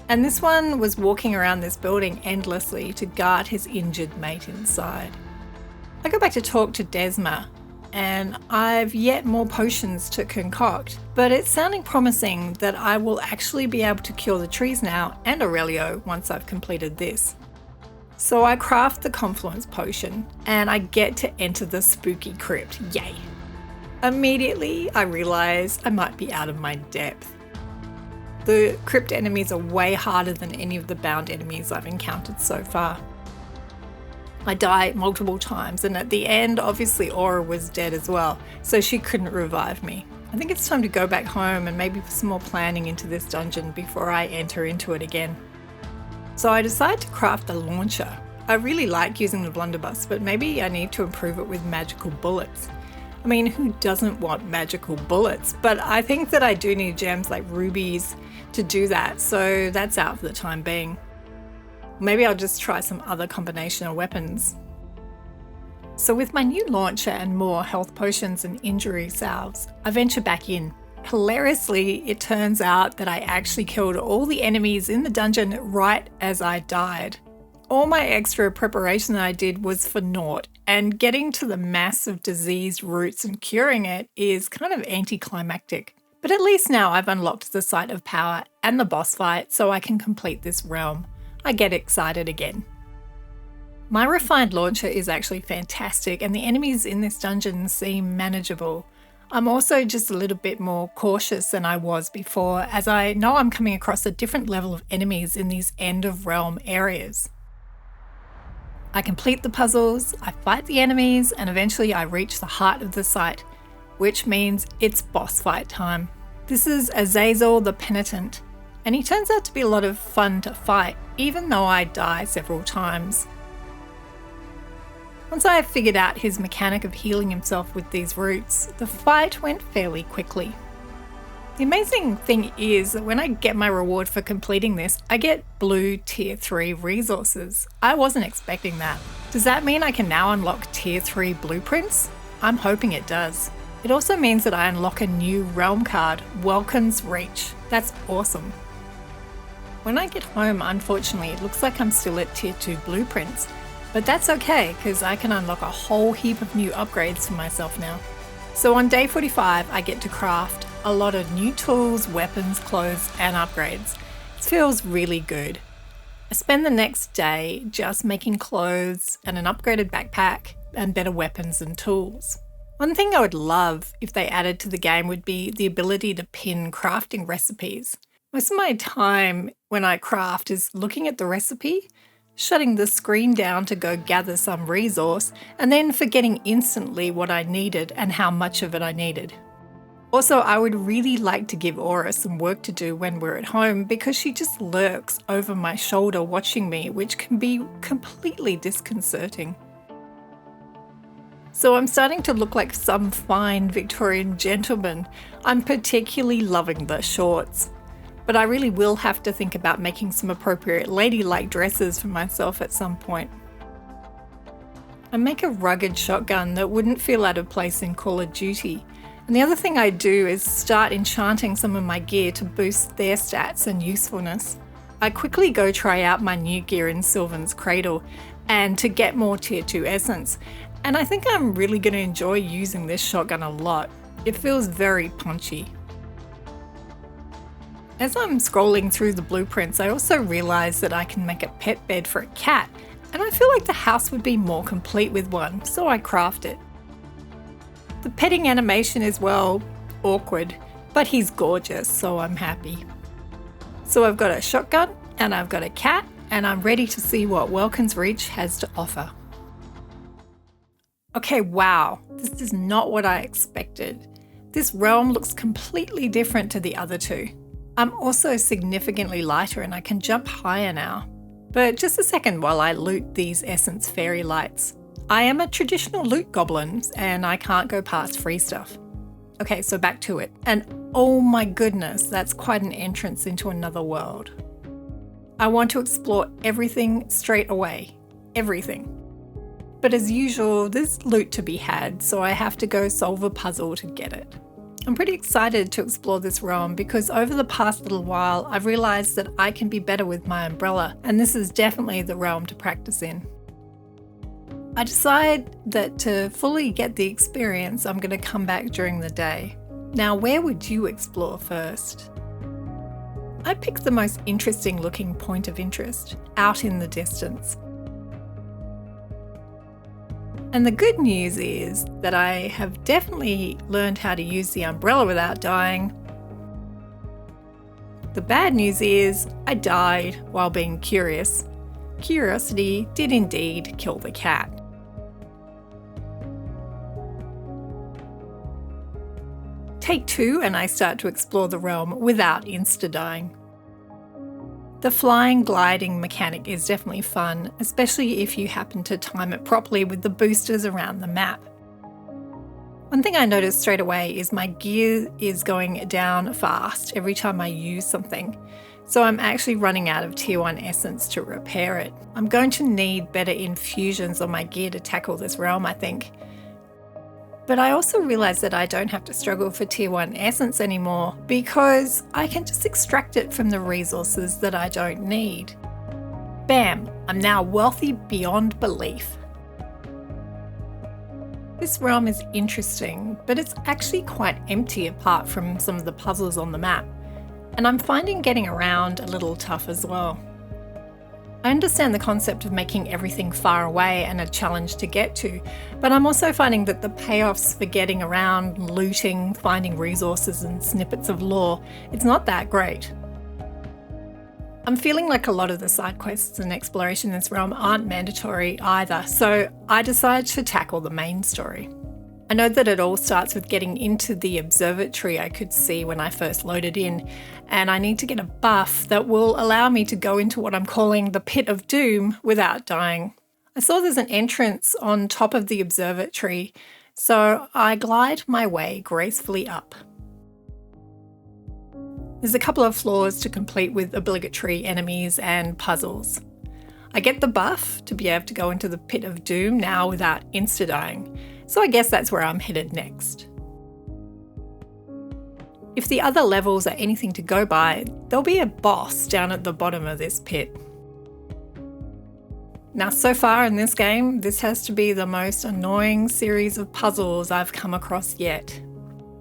And this one was walking around this building endlessly to guard his injured mate inside. I go back to talk to Desma, and I've yet more potions to concoct, but it's sounding promising that I will actually be able to cure the trees now and Aurelio once I've completed this. So I craft the Confluence potion, and I get to enter the spooky crypt, yay! Immediately I realise I might be out of my depth. The crypt enemies are way harder than any of the bound enemies I've encountered so far. I die multiple times, and at the end obviously Aura was dead as well, so she couldn't revive me. I think it's time to go back home and maybe put some more planning into this dungeon before I enter into it again. So I decide to craft a launcher. I really like using the blunderbuss, but maybe I need to improve it with magical bullets. I mean, who doesn't want magical bullets? But I think that I do need gems like rubies to do that, so that's out for the time being. Maybe I'll just try some other combination of weapons. So with my new launcher and more health potions and injury salves, I venture back in. Hilariously, it turns out that I actually killed all the enemies in the dungeon right as I died. All my extra preparation that I did was for naught, and getting to the mass of diseased roots and curing it is kind of anticlimactic. But at least now I've unlocked the Site of Power and the boss fight, so I can complete this realm. I get excited again. My refined launcher is actually fantastic, and the enemies in this dungeon seem manageable. I'm also just a little bit more cautious than I was before, as I know I'm coming across a different level of enemies in these end of realm areas. I complete the puzzles, I fight the enemies, and eventually I reach the heart of the site, which means it's boss fight time. This is Azazel the Penitent, and he turns out to be a lot of fun to fight, even though I die several times. Once I figured out his mechanic of healing himself with these roots, the fight went fairly quickly. The amazing thing is that when I get my reward for completing this, I get blue tier 3 resources. I wasn't expecting that. Does that mean I can now unlock tier 3 blueprints? I'm hoping it does. It also means that I unlock a new realm card, Welkin's Reach. That's awesome. When I get home, unfortunately, it looks like I'm still at tier 2 blueprints, but that's okay because I can unlock a whole heap of new upgrades for myself now. So on day 45, I get to craft a lot of new tools, weapons, clothes, and upgrades. It feels really good. I spend the next day just making clothes and an upgraded backpack and better weapons and tools. One thing I would love if they added to the game would be the ability to pin crafting recipes. Most of my time when I craft is looking at the recipe, shutting the screen down to go gather some resource, and then forgetting instantly what I needed and how much of it I needed. Also, I would really like to give Aura some work to do when we're at home because she just lurks over my shoulder watching me, which can be completely disconcerting. So I'm starting to look like some fine Victorian gentleman. I'm particularly loving the shorts. But I really will have to think about making some appropriate ladylike dresses for myself at some point. I make a rugged shotgun that wouldn't feel out of place in Call of Duty. And the other thing I do is start enchanting some of my gear to boost their stats and usefulness. I quickly go try out my new gear in Sylvan's Cradle and to get more tier 2 essence. And I think I'm really going to enjoy using this shotgun a lot. It feels very punchy. As I'm scrolling through the blueprints, I also realise that I can make a pet bed for a cat, and I feel like the house would be more complete with one, so I craft it. The petting animation is, well, awkward, but he's gorgeous, so I'm happy. So I've got a shotgun, and I've got a cat, and I'm ready to see what Welkin's Reach has to offer. Okay, wow, this is not what I expected. This realm looks completely different to the other two. I'm also significantly lighter and I can jump higher now. But just a second while I loot these essence fairy lights. I am a traditional loot goblin and I can't go past free stuff. Okay, so back to it. And oh my goodness, that's quite an entrance into another world. I want to explore everything straight away. Everything. But as usual, there's loot to be had, so I have to go solve a puzzle to get it. I'm pretty excited to explore this realm because over the past little while, I've realised that I can be better with my umbrella, and this is definitely the realm to practice in. I decide that to fully get the experience, I'm going to come back during the day. Now, where would you explore first? I picked the most interesting looking point of interest, out in the distance. And the good news is that I have definitely learned how to use the umbrella without dying. The bad news is I died while being curious. Curiosity did indeed kill the cat. Take 2 and I start to explore the realm without insta-dying. The flying gliding mechanic is definitely fun, especially if you happen to time it properly with the boosters around the map. One thing I noticed straight away is my gear is going down fast every time I use something, so I'm actually running out of tier 1 essence to repair it. I'm going to need better infusions on my gear to tackle this realm, I think. But I also realised that I don't have to struggle for tier 1 essence anymore because I can just extract it from the resources that I don't need. Bam! I'm now wealthy beyond belief. This realm is interesting, but it's actually quite empty apart from some of the puzzles on the map, and I'm finding getting around a little tough as well. I understand the concept of making everything far away and a challenge to get to, but I'm also finding that the payoffs for getting around, looting, finding resources and snippets of lore, it's not that great. I'm feeling like a lot of the side quests and exploration in this realm aren't mandatory either, so I decided to tackle the main story. I know that it all starts with getting into the observatory I could see when I first loaded in, and I need to get a buff that will allow me to go into what I'm calling the Pit of Doom without dying. I saw there's an entrance on top of the observatory, so I glide my way gracefully up. There's a couple of floors to complete with obligatory enemies and puzzles. I get the buff to be able to go into the Pit of Doom now without insta-dying, so I guess that's where I'm headed next. If the other levels are anything to go by, there'll be a boss down at the bottom of this pit. Now, so far in this game, this has to be the most annoying series of puzzles I've come across yet.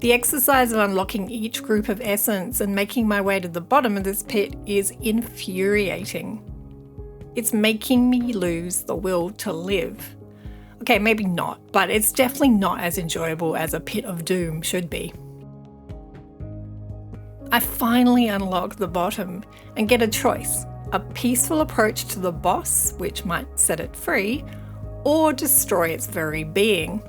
The exercise of unlocking each group of essence and making my way to the bottom of this pit is infuriating. It's making me lose the will to live. Okay, maybe not, but it's definitely not as enjoyable as a Pit of Doom should be. I finally unlock the bottom and get a choice: a peaceful approach to the boss, which might set it free, or destroy its very being.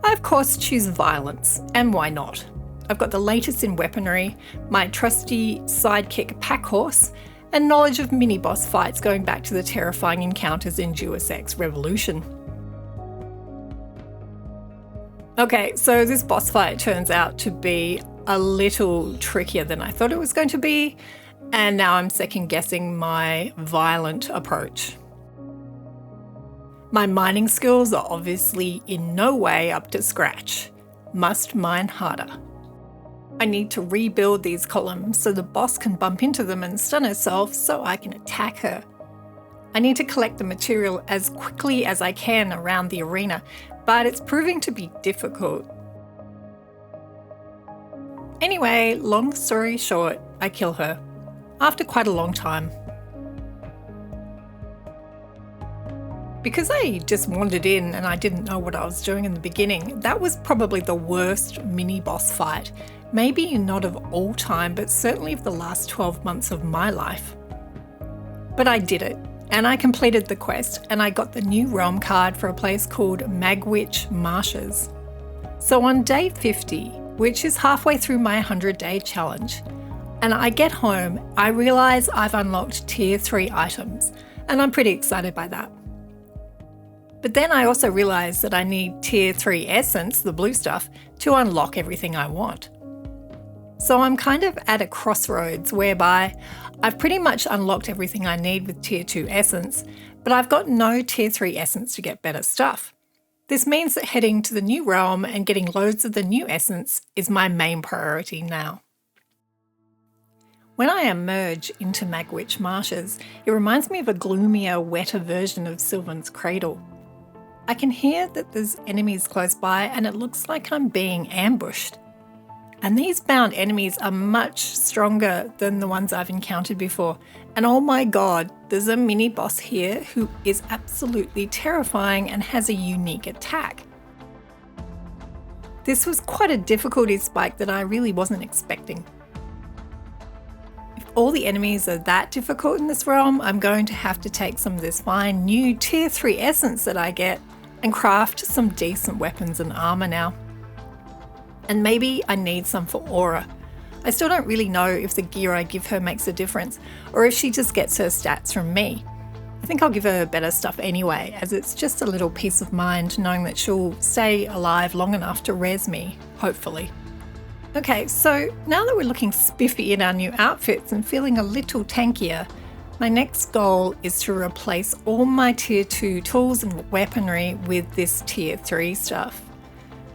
I of course choose violence, and why not? I've got the latest in weaponry, my trusty sidekick pack horse, and knowledge of mini-boss fights going back to the terrifying encounters in Deus Ex Revolution. Okay, so this boss fight turns out to be a little trickier than I thought it was going to be, and now I'm second guessing my violent approach. My mining skills are obviously in no way up to scratch. Must mine harder. I need to rebuild these columns so the boss can bump into them and stun herself so I can attack her. I need to collect the material as quickly as I can around the arena, but it's proving to be difficult. Anyway, long story short, I kill her. After quite a long time. Because I just wandered in and I didn't know what I was doing in the beginning, that was probably the worst mini-boss fight. Maybe not of all time, but certainly of the last 12 months of my life. But I did it, and I completed the quest, and I got the new realm card for a place called Magwytch Marshes. So on day 50, which is halfway through my 100-day challenge, and I get home, I realise I've unlocked tier 3 items, and I'm pretty excited by that. But then I also realise that I need tier 3 essence, the blue stuff, to unlock everything I want. So I'm kind of at a crossroads whereby I've pretty much unlocked everything I need with tier 2 essence, but I've got no tier 3 essence to get better stuff. This means that heading to the new realm and getting loads of the new essence is my main priority now. When I emerge into Magwytch Marshes, it reminds me of a gloomier, wetter version of Sylvan's Cradle. I can hear that there's enemies close by and it looks like I'm being ambushed. And these bound enemies are much stronger than the ones I've encountered before. And oh my god, there's a mini boss here who is absolutely terrifying and has a unique attack. This was quite a difficulty spike that I really wasn't expecting. If all the enemies are that difficult in this realm, I'm going to have to take some of this fine new tier 3 essence that I get and craft some decent weapons and armour now. And maybe I need some for Aura. I still don't really know if the gear I give her makes a difference, or if she just gets her stats from me. I think I'll give her better stuff anyway, as it's just a little peace of mind knowing that she'll stay alive long enough to res me, hopefully. Okay, so now that we're looking spiffy in our new outfits and feeling a little tankier, my next goal is to replace all my tier 2 tools and weaponry with this tier 3 stuff.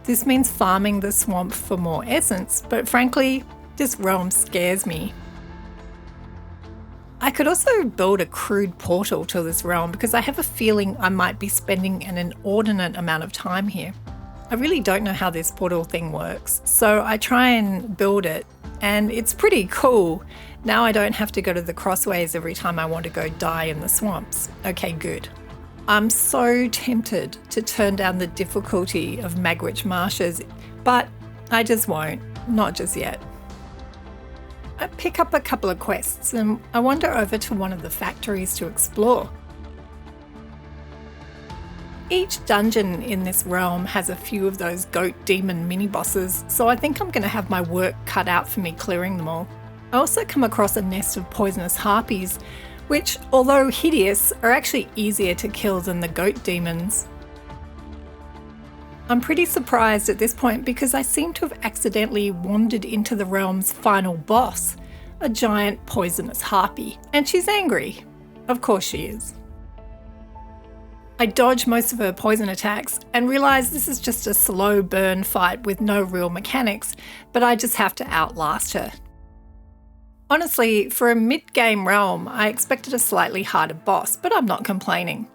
This means farming the swamp for more essence, but frankly, this realm scares me. I could also build a crude portal to this realm because I have a feeling I might be spending an inordinate amount of time here. I really don't know how this portal thing works, so I try and build it, and it's pretty cool. Now I don't have to go to the crossways every time I want to go die in the swamps. Okay, good. I'm so tempted to turn down the difficulty of Magwytch Marshes, but I just won't, not just yet. I pick up a couple of quests and I wander over to one of the factories to explore. Each dungeon in this realm has a few of those goat demon mini-bosses, so I think I'm going to have my work cut out for me clearing them all. I also come across a nest of poisonous harpies, which, although hideous, are actually easier to kill than the goat demons. I'm pretty surprised at this point because I seem to have accidentally wandered into the realm's final boss. a giant poisonous harpy, and she's angry. Of course she is. I dodge most of her poison attacks and realise this is just a slow burn fight with no real mechanics, but I just have to outlast her. Honestly, for a mid-game realm, I expected a slightly harder boss, but I'm not complaining.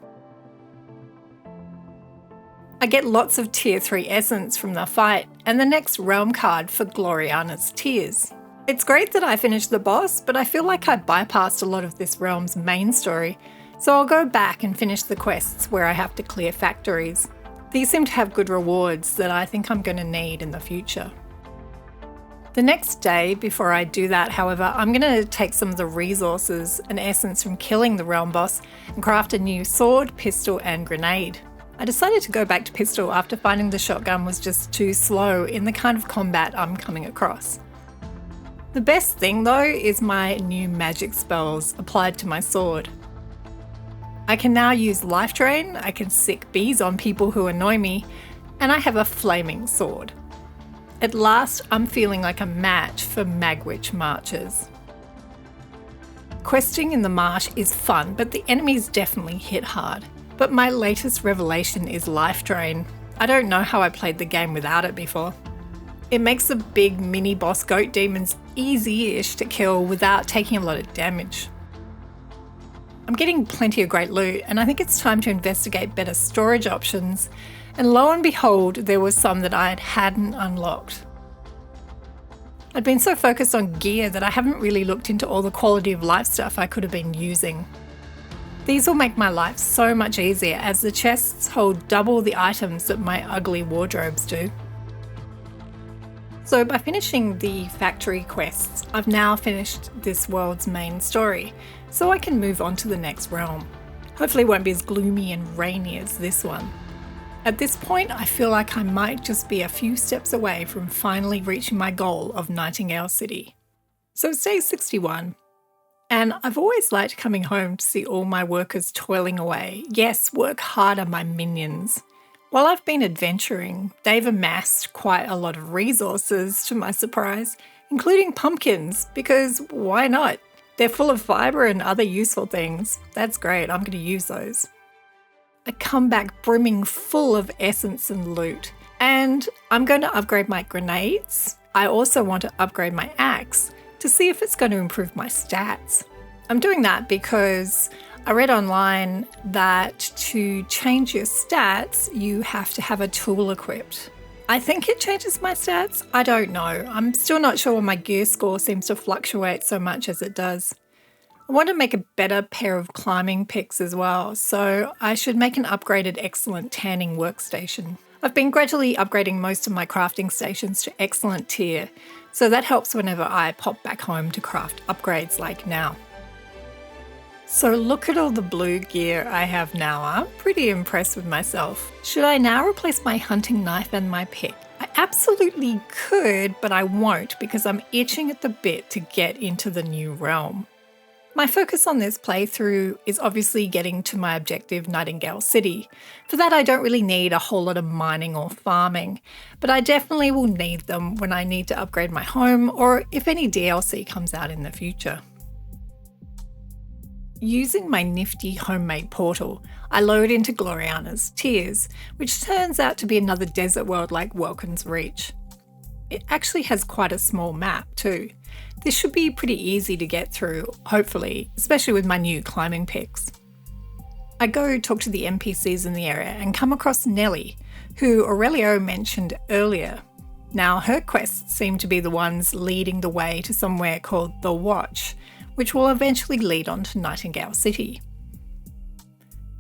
I get lots of tier 3 essence from the fight and the next realm card for Gloriana's Tears. It's great that I finished the boss, but I feel like I bypassed a lot of this realm's main story, so I'll go back and finish the quests where I have to clear factories. These seem to have good rewards that I think I'm going to need in the future. The next day, before I do that, however, I'm going to take some of the resources and essence from killing the realm boss and craft a new sword, pistol and grenade. I decided to go back to pistol after finding the shotgun was just too slow in the kind of combat I'm coming across. The best thing though is my new magic spells applied to my sword. I can now use life drain, I can sick bees on people who annoy me, and I have a flaming sword. At last, I'm feeling like a match for Magwytch Marshes. Questing in the marsh is fun, but the enemies definitely hit hard. But my latest revelation is life drain. I don't know how I played the game without it before. It makes the big mini boss goat demons easy-ish to kill without taking a lot of damage. I'm getting plenty of great loot, and I think it's time to investigate better storage options, and lo and behold, there was some that I hadn't unlocked. I'd been so focused on gear that I haven't really looked into all the quality of life stuff I could have been using. These will make my life so much easier as the chests hold double the items that my ugly wardrobes do. So by finishing the factory quests, I've now finished this world's main story, so I can move on to the next realm. Hopefully it won't be as gloomy and rainy as this one. At this point, I feel like I might just be a few steps away from finally reaching my goal of Nightingale City. So it's day 61, and I've always liked coming home to see all my workers toiling away. Yes, work harder, my minions. While I've been adventuring, they've amassed quite a lot of resources, to my surprise, including pumpkins, because why not? They're full of fibre and other useful things. That's great, I'm going to use those. I come back brimming full of essence and loot, and I'm going to upgrade my grenades. I also want to upgrade my axe to see if it's going to improve my stats. I'm doing that because I read online that to change your stats, you have to have a tool equipped. I think it changes my stats. I don't know. I'm still not sure why my gear score seems to fluctuate so much as it does. I want to make a better pair of climbing picks as well, so I should make an upgraded excellent tanning workstation. I've been gradually upgrading most of my crafting stations to excellent tier, so that helps whenever I pop back home to craft upgrades like now. So look at all the blue gear I have now. I'm pretty impressed with myself. Should I now replace my hunting knife and my pick? I absolutely could, but I won't because I'm itching at the bit to get into the new realm. My focus on this playthrough is obviously getting to my objective, Nightingale City. For that I don't really need a whole lot of mining or farming, but I definitely will need them when I need to upgrade my home or if any DLC comes out in the future. Using my nifty homemade portal, I load into Gloriana's Tears, which turns out to be another desert world like Welkin's Reach. It actually has quite a small map too. This should be pretty easy to get through, hopefully, especially with my new climbing picks. I go talk to the NPCs in the area and come across Nellie, who Aurelio mentioned earlier. Now her quests seem to be the ones leading the way to somewhere called The Watch, which will eventually lead on to Nightingale City.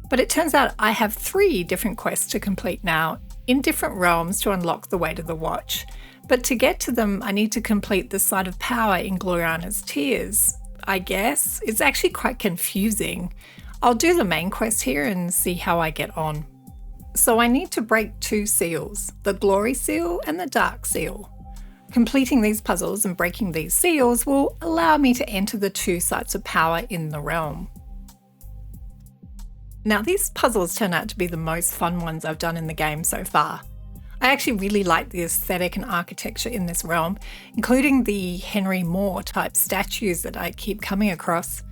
But it turns out I have 3 different quests to complete now in different realms to unlock the way to the Watch. But to get to them, I need to complete the Site of Power in Gloriana's Tears, I guess. It's actually quite confusing. I'll do the main quest here and see how I get on. So I need to break 2 seals, the Glory Seal and the Dark Seal. Completing these puzzles and breaking these seals will allow me to enter the 2 sites of power in the realm. Now these puzzles turn out to be the most fun ones I've done in the game so far. I actually really like the aesthetic and architecture in this realm, including the Henry Moore type statues that I keep coming across.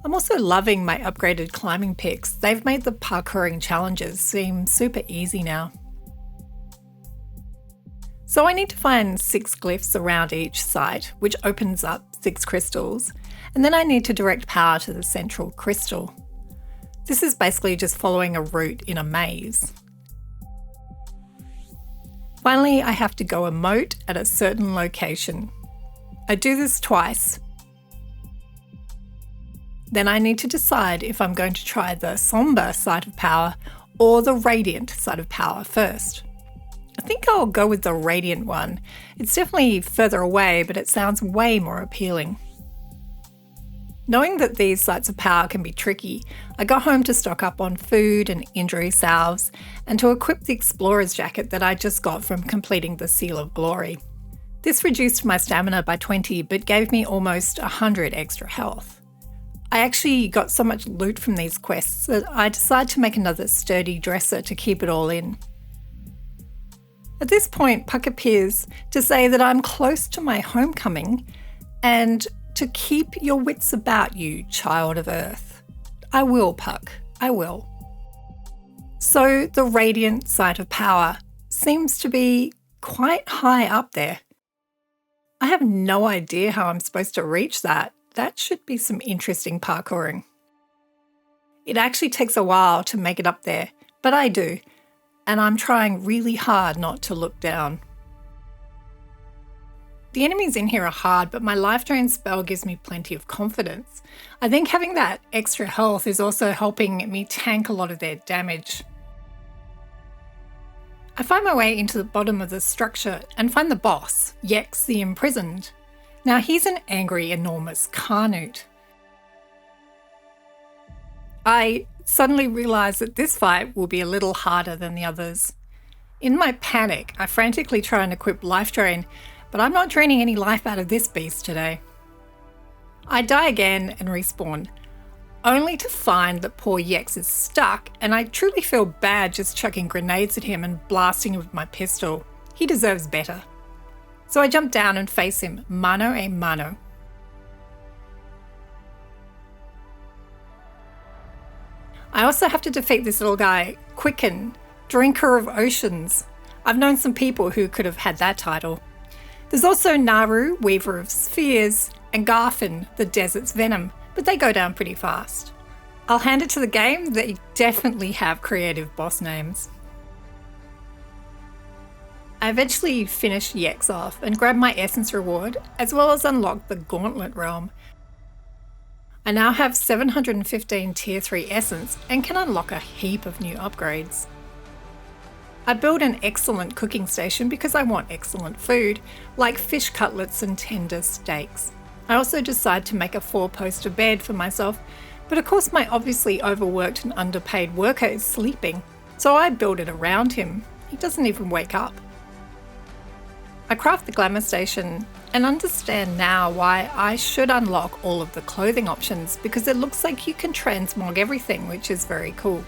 I'm also loving my upgraded climbing picks. They've made the parkouring challenges seem super easy now. So I need to find 6 glyphs around each site, which opens up 6 crystals, and then I need to direct power to the central crystal. This is basically just following a route in a maze. Finally, I have to go emote at a certain location. I do this twice. Then I need to decide if I'm going to try the Sombre side of power or the Radiant side of power first. I think I'll go with the Radiant one. It's definitely further away, but it sounds way more appealing. Knowing that these sites of power can be tricky, I got home to stock up on food and injury salves and to equip the explorer's jacket that I just got from completing the Seal of Glory. This reduced my stamina by 20 but gave me almost 100 extra health. I actually got so much loot from these quests that I decided to make another sturdy dresser to keep it all in. At this point, Puck appears to say that I'm close to my homecoming and to keep your wits about you, child of Earth. I will, Puck, I will. So the Radiant side of power seems to be quite high up there. I have no idea how I'm supposed to reach that. That should be some interesting parkouring. It actually takes a while to make it up there, but I do, and I'm trying really hard not to look down. The enemies in here are hard, but my life drain spell gives me plenty of confidence. I think having that extra health is also helping me tank a lot of their damage. I find my way into the bottom of the structure and find the boss, Yex The Imprisoned. Now he's an angry, enormous Carnoot. I suddenly realise that this fight will be a little harder than the others. In my panic, I frantically try and equip Life Drain, but I'm not draining any life out of this beast today. I die again and respawn, only to find that poor Yex is stuck, and I truly feel bad just chucking grenades at him and blasting him with my pistol. He deserves better. So I jump down and face him, mano a mano. I also have to defeat this little guy, Quicken, Drinker of Oceans. I've known some people who could have had that title. There's also Naru, Weaver of Spheres, and Garfin, the Desert's Venom, but they go down pretty fast. I'll hand it to the game, they definitely have creative boss names. I eventually finish Yex off and grab my essence reward, as well as unlock the Gauntlet realm. I now have 715 tier 3 essence and can unlock a heap of new upgrades. I build an excellent cooking station because I want excellent food, like fish cutlets and tender steaks. I also decide to make a 4-poster bed for myself, but of course my obviously overworked and underpaid worker is sleeping, so I build it around him. He doesn't even wake up. I craft the glamour station and understand now why I should unlock all of the clothing options, because it looks like you can transmog everything, which is very cool.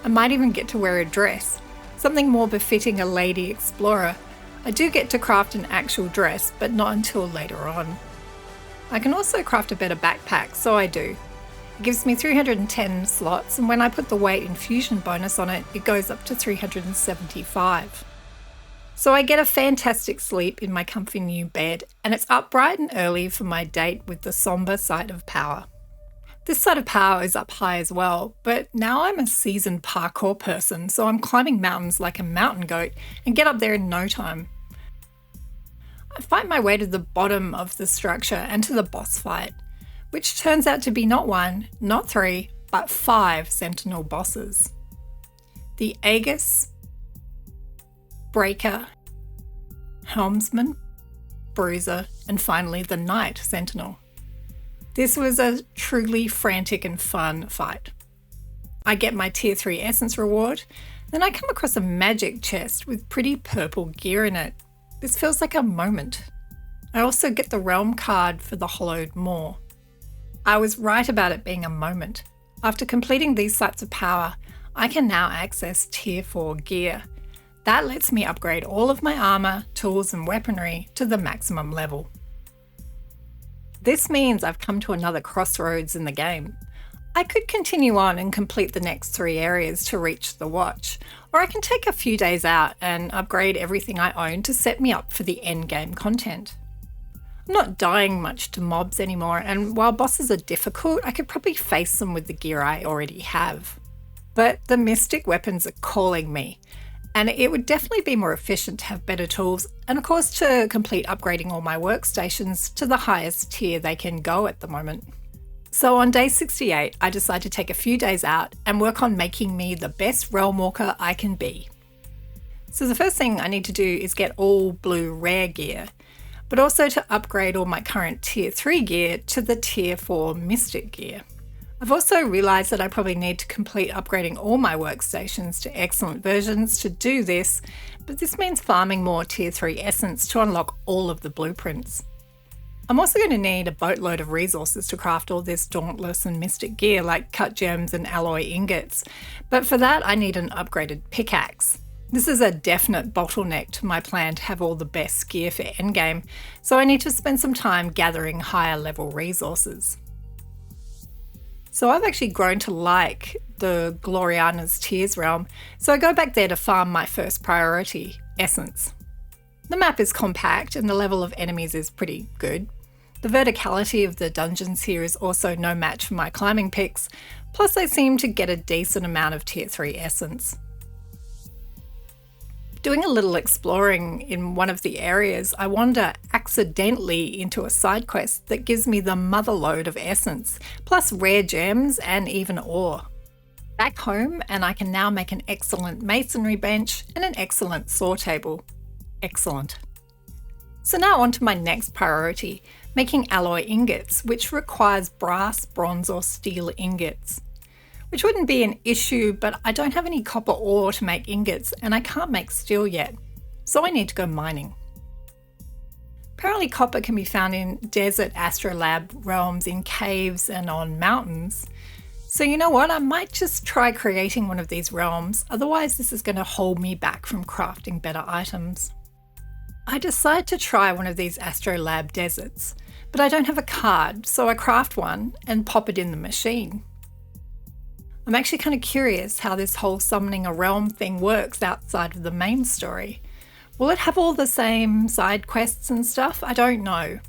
I might even get to wear a dress, something more befitting a lady explorer. I do get to craft an actual dress, but not until later on. I can also craft a better backpack, so I do. It gives me 310 slots, and when I put the weight infusion bonus on it, it goes up to 375. So I get a fantastic sleep in my comfy new bed, and it's up bright and early for my date with the Sombre side of power. This side of power is up high as well, but now I'm a seasoned parkour person, so I'm climbing mountains like a mountain goat and get up there in no time. I fight my way to the bottom of the structure and to the boss fight, which turns out to be not 1, not 3, but 5 Sentinel bosses. The Aegis, Breaker, Helmsman, Bruiser, and finally the Knight Sentinel. This was a truly frantic and fun fight. I get my tier 3 essence reward, then I come across a magic chest with pretty purple gear in it. This feels like a moment. I also get the realm card for the Hollowed Moor. I was right about it being a moment. After completing these sites of power, I can now access tier 4 gear. That lets me upgrade all of my armour, tools and weaponry to the maximum level. This means I've come to another crossroads in the game. I could continue on and complete the next 3 areas to reach the watch, or I can take a few days out and upgrade everything I own to set me up for the endgame content. I'm not dying much to mobs anymore, and while bosses are difficult, I could probably face them with the gear I already have. But the mystic weapons are calling me, and it would definitely be more efficient to have better tools, and of course to complete upgrading all my workstations to the highest tier they can go at the moment. So on day 68, I decide to take a few days out and work on making me the best realm walker I can be. So the first thing I need to do is get all blue rare gear, but also to upgrade all my current tier 3 gear to the tier 4 mystic gear. I've also realised that I probably need to complete upgrading all my workstations to excellent versions to do this, but this means farming more tier 3 essence to unlock all of the blueprints. I'm also going to need a boatload of resources to craft all this dauntless and mystic gear like cut gems and alloy ingots, but for that I need an upgraded pickaxe. This is a definite bottleneck to my plan to have all the best gear for endgame, so I need to spend some time gathering higher level resources. So I've actually grown to like the Gloriana's Tears realm, so I go back there to farm my first priority, essence. The map is compact and the level of enemies is pretty good. The verticality of the dungeons here is also no match for my climbing picks, plus I seem to get a decent amount of tier 3 essence. Doing a little exploring in one of the areas, I wander accidentally into a side quest that gives me the motherload of essence, plus rare gems and even ore. Back home, and I can now make an excellent masonry bench and an excellent saw table. Excellent. So now on to my next priority, making alloy ingots, which requires brass, bronze or steel ingots. Which wouldn't be an issue, but I don't have any copper ore to make ingots and I can't make steel yet, so I need to go mining. Apparently copper can be found in desert astrolabe realms, in caves and on mountains. So you know what, I might just try creating one of these realms, otherwise this is going to hold me back from crafting better items. I decide to try one of these astrolabe deserts, but I don't have a card, so I craft one and pop it in the machine. I'm actually kind of curious how this whole summoning a realm thing works outside of the main story. Will it have all the same side quests and stuff? I don't know.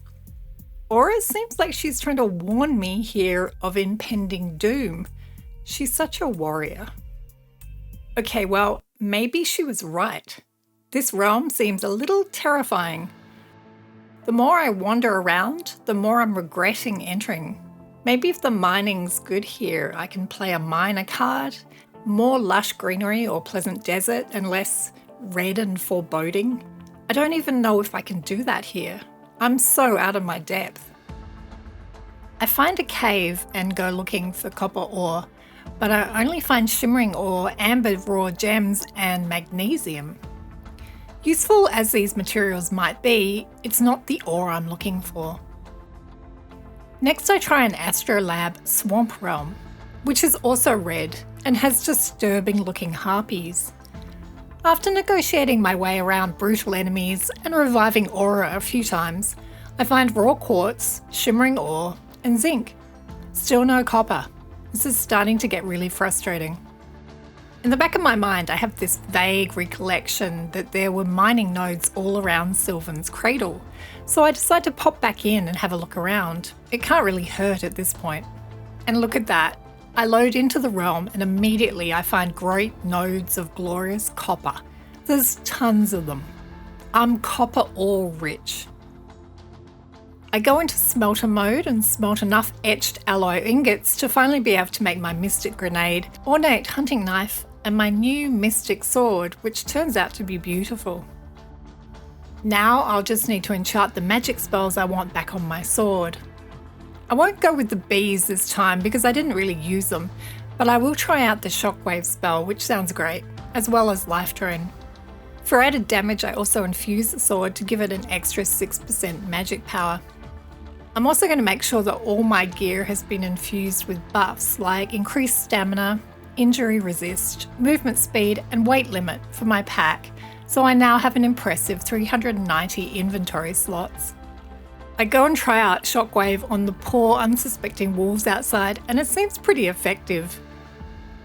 Or it seems like she's trying to warn me here of impending doom. She's such a warrior. Okay, well, maybe she was right. This realm seems a little terrifying. The more I wander around, the more I'm regretting entering. Maybe if the mining's good here, I can play a miner card, more lush greenery or pleasant desert and less red and foreboding. I don't even know if I can do that here. I'm so out of my depth. I find a cave and go looking for copper ore, but I only find shimmering ore, amber raw gems and magnesium. Useful as these materials might be, it's not the ore I'm looking for. Next I try an astrolabe swamp realm, which is also red and has disturbing looking harpies. After negotiating my way around brutal enemies and reviving aura a few times, I find raw quartz, shimmering ore and zinc. Still no copper. This is starting to get really frustrating. In the back of my mind, I have this vague recollection that there were mining nodes all around Sylvan's Cradle, so I decide to pop back in and have a look around. It can't really hurt at this point. And look at that. I load into the realm and immediately I find great nodes of glorious copper. There's tons of them. I'm copper ore rich. I go into smelter mode and smelt enough etched alloy ingots to finally be able to make my mystic grenade, ornate hunting knife, and my new mystic sword, which turns out to be beautiful. Now I'll just need to enchant the magic spells I want back on my sword. I won't go with the bees this time because I didn't really use them, but I will try out the shockwave spell, which sounds great, as well as life drone. For added damage, I also infuse the sword to give it an extra 6% magic power. I'm also going to make sure that all my gear has been infused with buffs like increased stamina, injury resist, movement speed and weight limit for my pack, so I now have an impressive 390 inventory slots. I go and try out Shockwave on the poor unsuspecting wolves outside, and it seems pretty effective.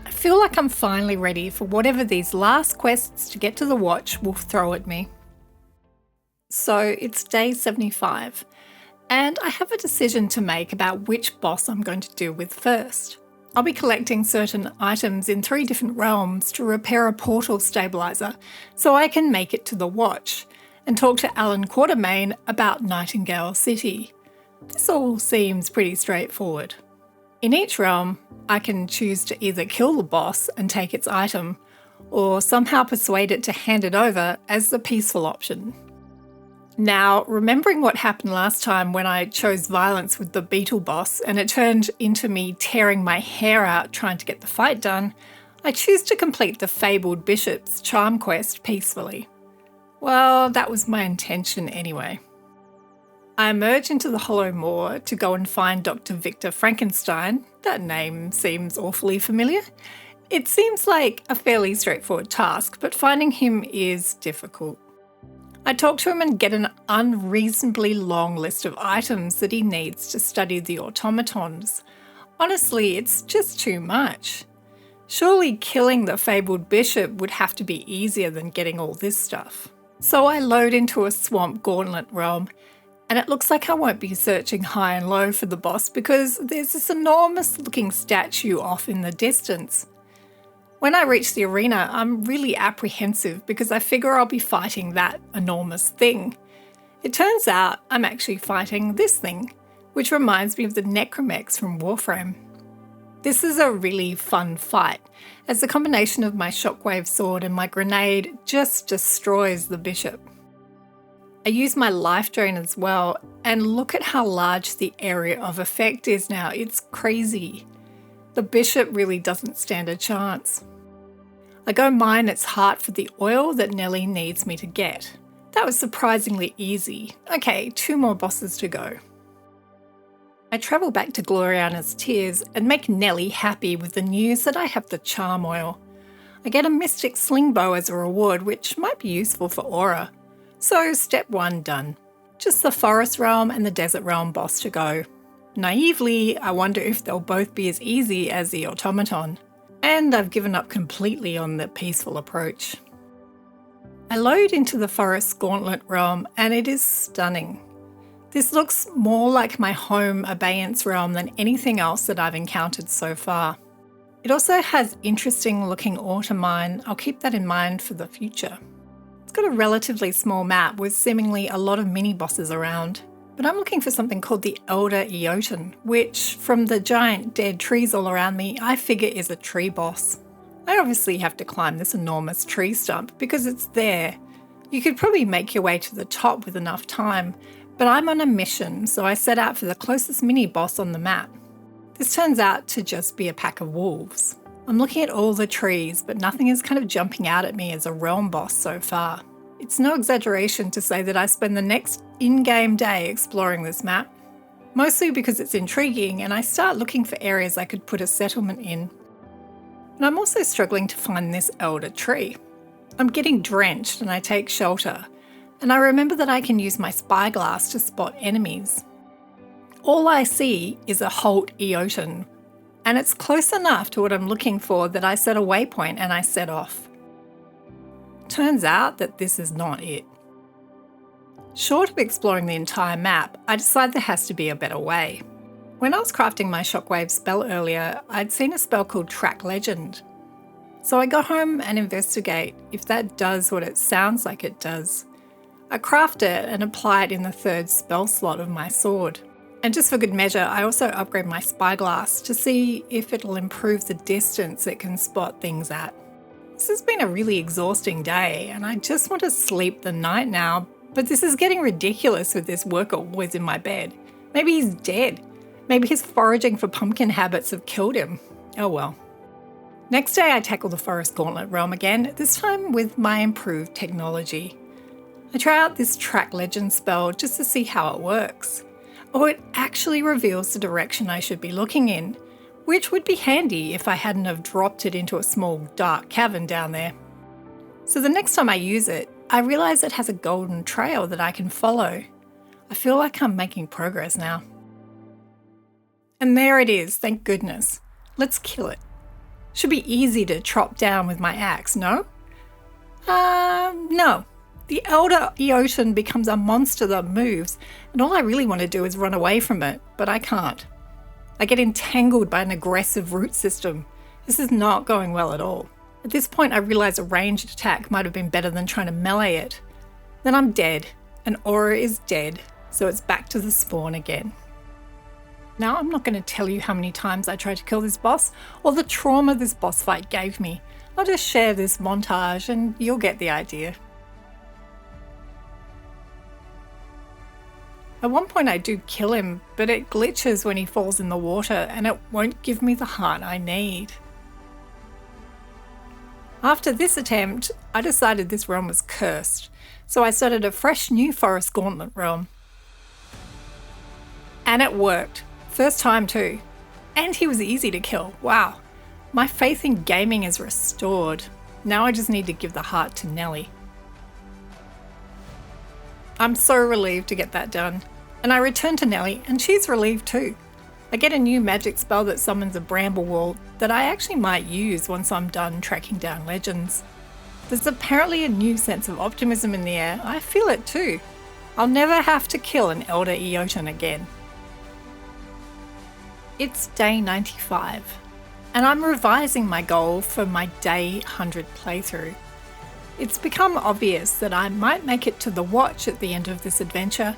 I feel like I'm finally ready for whatever these last quests to get to the watch will throw at me. So it's day 75, and I have a decision to make about which boss I'm going to deal with first. I'll be collecting certain items in 3 different realms to repair a portal stabilizer so I can make it to the watch and talk to Alan Quatermain about Nightingale City. This all seems pretty straightforward. In each realm, I can choose to either kill the boss and take its item, or somehow persuade it to hand it over as the peaceful option. Now, remembering what happened last time when I chose violence with the beetle boss and it turned into me tearing my hair out trying to get the fight done, I choose to complete the Fabled Bishop's charm quest peacefully. Well, that was my intention anyway. I emerge into the Hollowed Moor to go and find Dr. Victor Frankenstein. That name seems awfully familiar. It seems like a fairly straightforward task, but finding him is difficult. I talk to him and get an unreasonably long list of items that he needs to study the automatons. Honestly, it's just too much. Surely killing the Fabled Bishop would have to be easier than getting all this stuff. So I load into a swamp gauntlet realm, and it looks like I won't be searching high and low for the boss because there's this enormous looking statue off in the distance. When I reach the arena, I'm really apprehensive because I figure I'll be fighting that enormous thing. It turns out I'm actually fighting this thing, which reminds me of the Necromex from Warframe. This is a really fun fight, as the combination of my Shockwave sword and my grenade just destroys the bishop. I use my life drain as well, and look at how large the area of effect is now. It's crazy. The bishop really doesn't stand a chance. I go mine its heart for the oil that Nellie needs me to get. That was surprisingly easy. Okay, 2 more bosses to go. I travel back to Gloriana's Tears and make Nellie happy with the news that I have the charm oil. I get a mystic sling bow as a reward, which might be useful for Aura. So step 1 done. Just the forest realm and the desert realm boss to go. Naively, I wonder if they'll both be as easy as the automaton. And I've given up completely on the peaceful approach. I load into the forest gauntlet realm and it is stunning. This looks more like my home Abeyance realm than anything else that I've encountered so far. It also has interesting looking ore mine. I'll keep that in mind for the future. It's got a relatively small map with seemingly a lot of mini bosses around. But I'm looking for something called the Elder Eoten, which, from the giant dead trees all around me, I figure is a tree boss. I obviously have to climb this enormous tree stump because it's there. You could probably make your way to the top with enough time, but I'm on a mission, so I set out for the closest mini-boss on the map. This turns out to just be a pack of wolves. I'm looking at all the trees, but nothing is kind of jumping out at me as a realm boss so far. It's no exaggeration to say that I spend the next in-game day exploring this map, mostly because it's intriguing and I start looking for areas I could put a settlement in. But I'm also struggling to find this elder tree. I'm getting drenched and I take shelter, and I remember that I can use my spyglass to spot enemies. All I see is a Holt Eoten, and it's close enough to what I'm looking for that I set a waypoint and I set off. Turns out that this is not it. Short of exploring the entire map, I decide there has to be a better way. When I was crafting my Shockwave spell earlier, I'd seen a spell called Track Legend. So I go home and investigate if that does what it sounds like it does. I craft it and apply it in the 3rd spell slot of my sword. And just for good measure, I also upgrade my spyglass to see if it'll improve the distance it can spot things at. This has been a really exhausting day and I just want to sleep the night now, but this is getting ridiculous with this worker always in my bed. Maybe he's dead. Maybe his foraging for pumpkin habits have killed him. Oh well. Next day I tackle the Forest Gauntlet realm again, this time with my improved technology. I try out this Track Legend spell just to see how it works. Oh, it actually reveals the direction I should be looking in, which would be handy if I hadn't have dropped it into a small dark cavern down there. So the next time I use it, I realise it has a golden trail that I can follow. I feel like I'm making progress now. And there it is, thank goodness. Let's kill it. Should be easy to chop down with my axe, no? No. The elder Eoten becomes a monster that moves, and all I really want to do is run away from it, but I can't. I get entangled by an aggressive root system. This is not going well at all. At this point, I realise a ranged attack might have been better than trying to melee it. Then I'm dead, and Aura is dead, so it's back to the spawn again. Now, I'm not going to tell you how many times I tried to kill this boss, or the trauma this boss fight gave me. I'll just share this montage, and you'll get the idea. At one point I do kill him, but it glitches when he falls in the water and it won't give me the heart I need. After this attempt, I decided this realm was cursed, so I started a fresh new Forest Gauntlet realm. And it worked. First time too. And he was easy to kill. Wow. My faith in gaming is restored. Now I just need to give the heart to Nelly. I'm so relieved to get that done. And I return to Nelly and she's relieved too. I get a new magic spell that summons a bramble wall that I actually might use once I'm done tracking down legends. There's apparently a new sense of optimism in the air. I feel it too. I'll never have to kill an elder Eoten again. It's day 95 and I'm revising my goal for my day 100 playthrough. It's become obvious that I might make it to the Watch at the end of this adventure,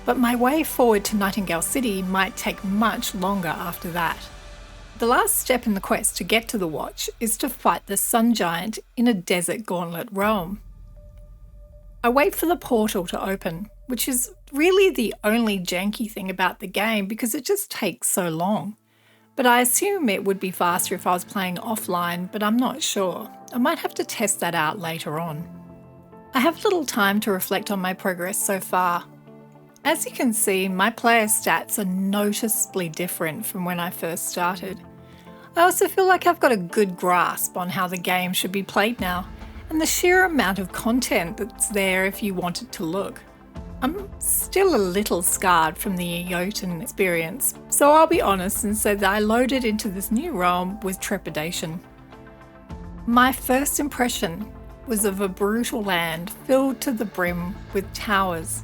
but my way forward to Nightingale City might take much longer after that. The last step in the quest to get to the Watch is to fight the Sun Giant in a Desert Gauntlet realm. I wait for the portal to open, which is really the only janky thing about the game because it just takes so long. But I assume it would be faster if I was playing offline, but I'm not sure. I might have to test that out later on. I have little time to reflect on my progress so far. As you can see, my player stats are noticeably different from when I first started. I also feel like I've got a good grasp on how the game should be played now, and the sheer amount of content that's there if you want it to look. I'm still a little scarred from the Eoten experience, so I'll be honest and say that I loaded into this new realm with trepidation. My first impression was of a brutal land filled to the brim with towers.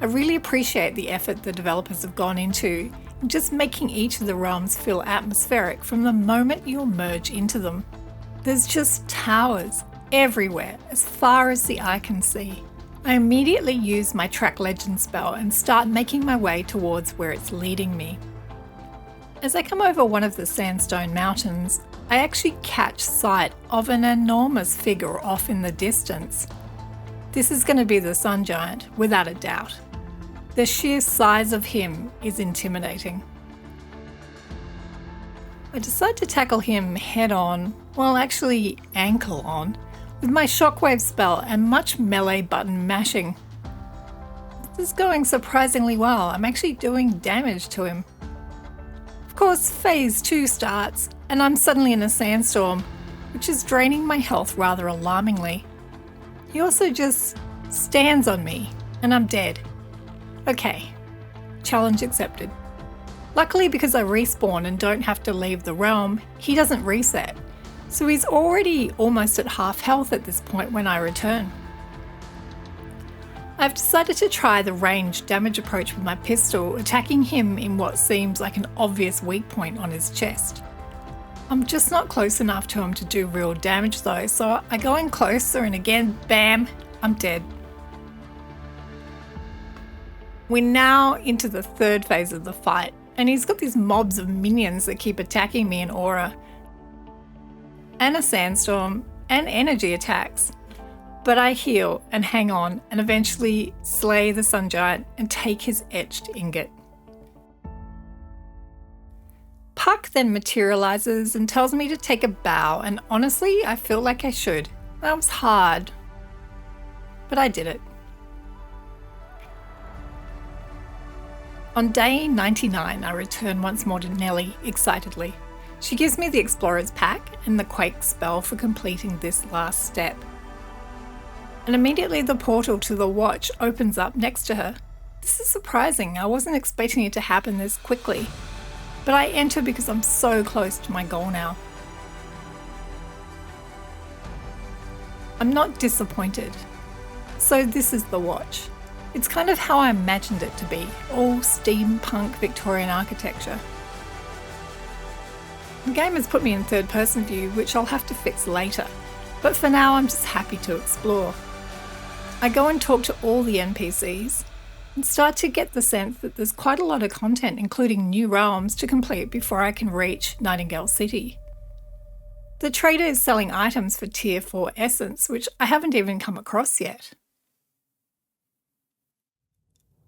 I really appreciate the effort the developers have gone into in just making each of the realms feel atmospheric from the moment you emerge into them. There's just towers everywhere, as far as the eye can see. I immediately use my Track Legend spell and start making my way towards where it's leading me. As I come over one of the sandstone mountains, I actually catch sight of an enormous figure off in the distance. This is going to be the Sun Giant, without a doubt. The sheer size of him is intimidating. I decide to tackle him head on, well actually ankle on, with my shockwave spell and much melee button mashing. This is going surprisingly well. I'm actually doing damage to him. Of course, phase 2 starts and I'm suddenly in a sandstorm, which is draining my health rather alarmingly. He also just stands on me and I'm dead. Okay, challenge accepted. Luckily, because I respawn and don't have to leave the realm, he doesn't reset. So he's already almost at half health at this point when I return. I've decided to try the ranged damage approach with my pistol, attacking him in what seems like an obvious weak point on his chest. I'm just not close enough to him to do real damage though, so I go in closer and again, bam, I'm dead. We're now into the third phase of the fight, and he's got these mobs of minions that keep attacking me in aura, and a sandstorm, and energy attacks. But I heal and hang on and eventually slay the Sun Giant and take his etched ingot. Puck then materialises and tells me to take a bow, and honestly, I feel like I should. That was hard, but I did it. On day 99, I return once more to Nelly, excitedly. She gives me the Explorer's Pack and the Quake spell for completing this last step. And and immediately the portal to the watch opens up next to her. This is surprising, I wasn't expecting it to happen this quickly, but I enter because I'm so close to my goal now. I'm not disappointed. So this is the watch. It's kind of how I imagined it to be, all steampunk Victorian architecture. The game has put me in third person view, which I'll have to fix later, but for now I'm just happy to explore. I go and talk to all the NPCs and start to get the sense that there's quite a lot of content, including new realms, to complete before I can reach Nightingale City. The trader is selling items for tier 4 essence, which I haven't even come across yet.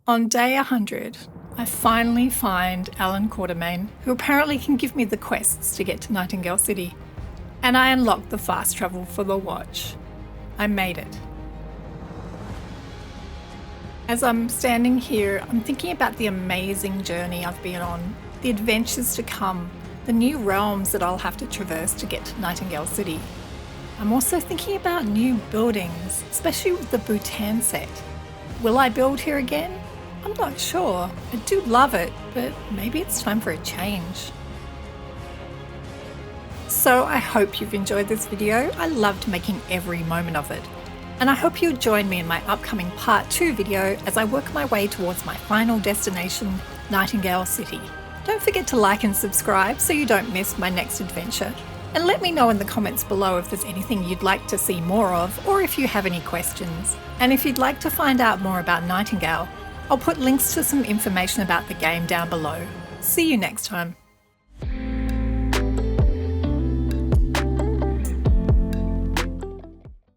On day 100, I finally find Alan Quatermain, who apparently can give me the quests to get to Nightingale City, and I unlock the fast travel for the watch. I made it. As I'm standing here, I'm thinking about the amazing journey I've been on, the adventures to come, the new realms that I'll have to traverse to get to Nightingale City. I'm also thinking about new buildings, especially with the Bhutan set. Will I build here again? I'm not sure. I do love it, but maybe it's time for a change. So I hope you've enjoyed this video. I loved making every moment of it. And I hope you'll join me in my upcoming part 2 video as I work my way towards my final destination, Nightingale City. Don't forget to like and subscribe so you don't miss my next adventure. And let me know in the comments below if there's anything you'd like to see more of, or if you have any questions. And if you'd like to find out more about Nightingale, I'll put links to some information about the game down below. See you next time.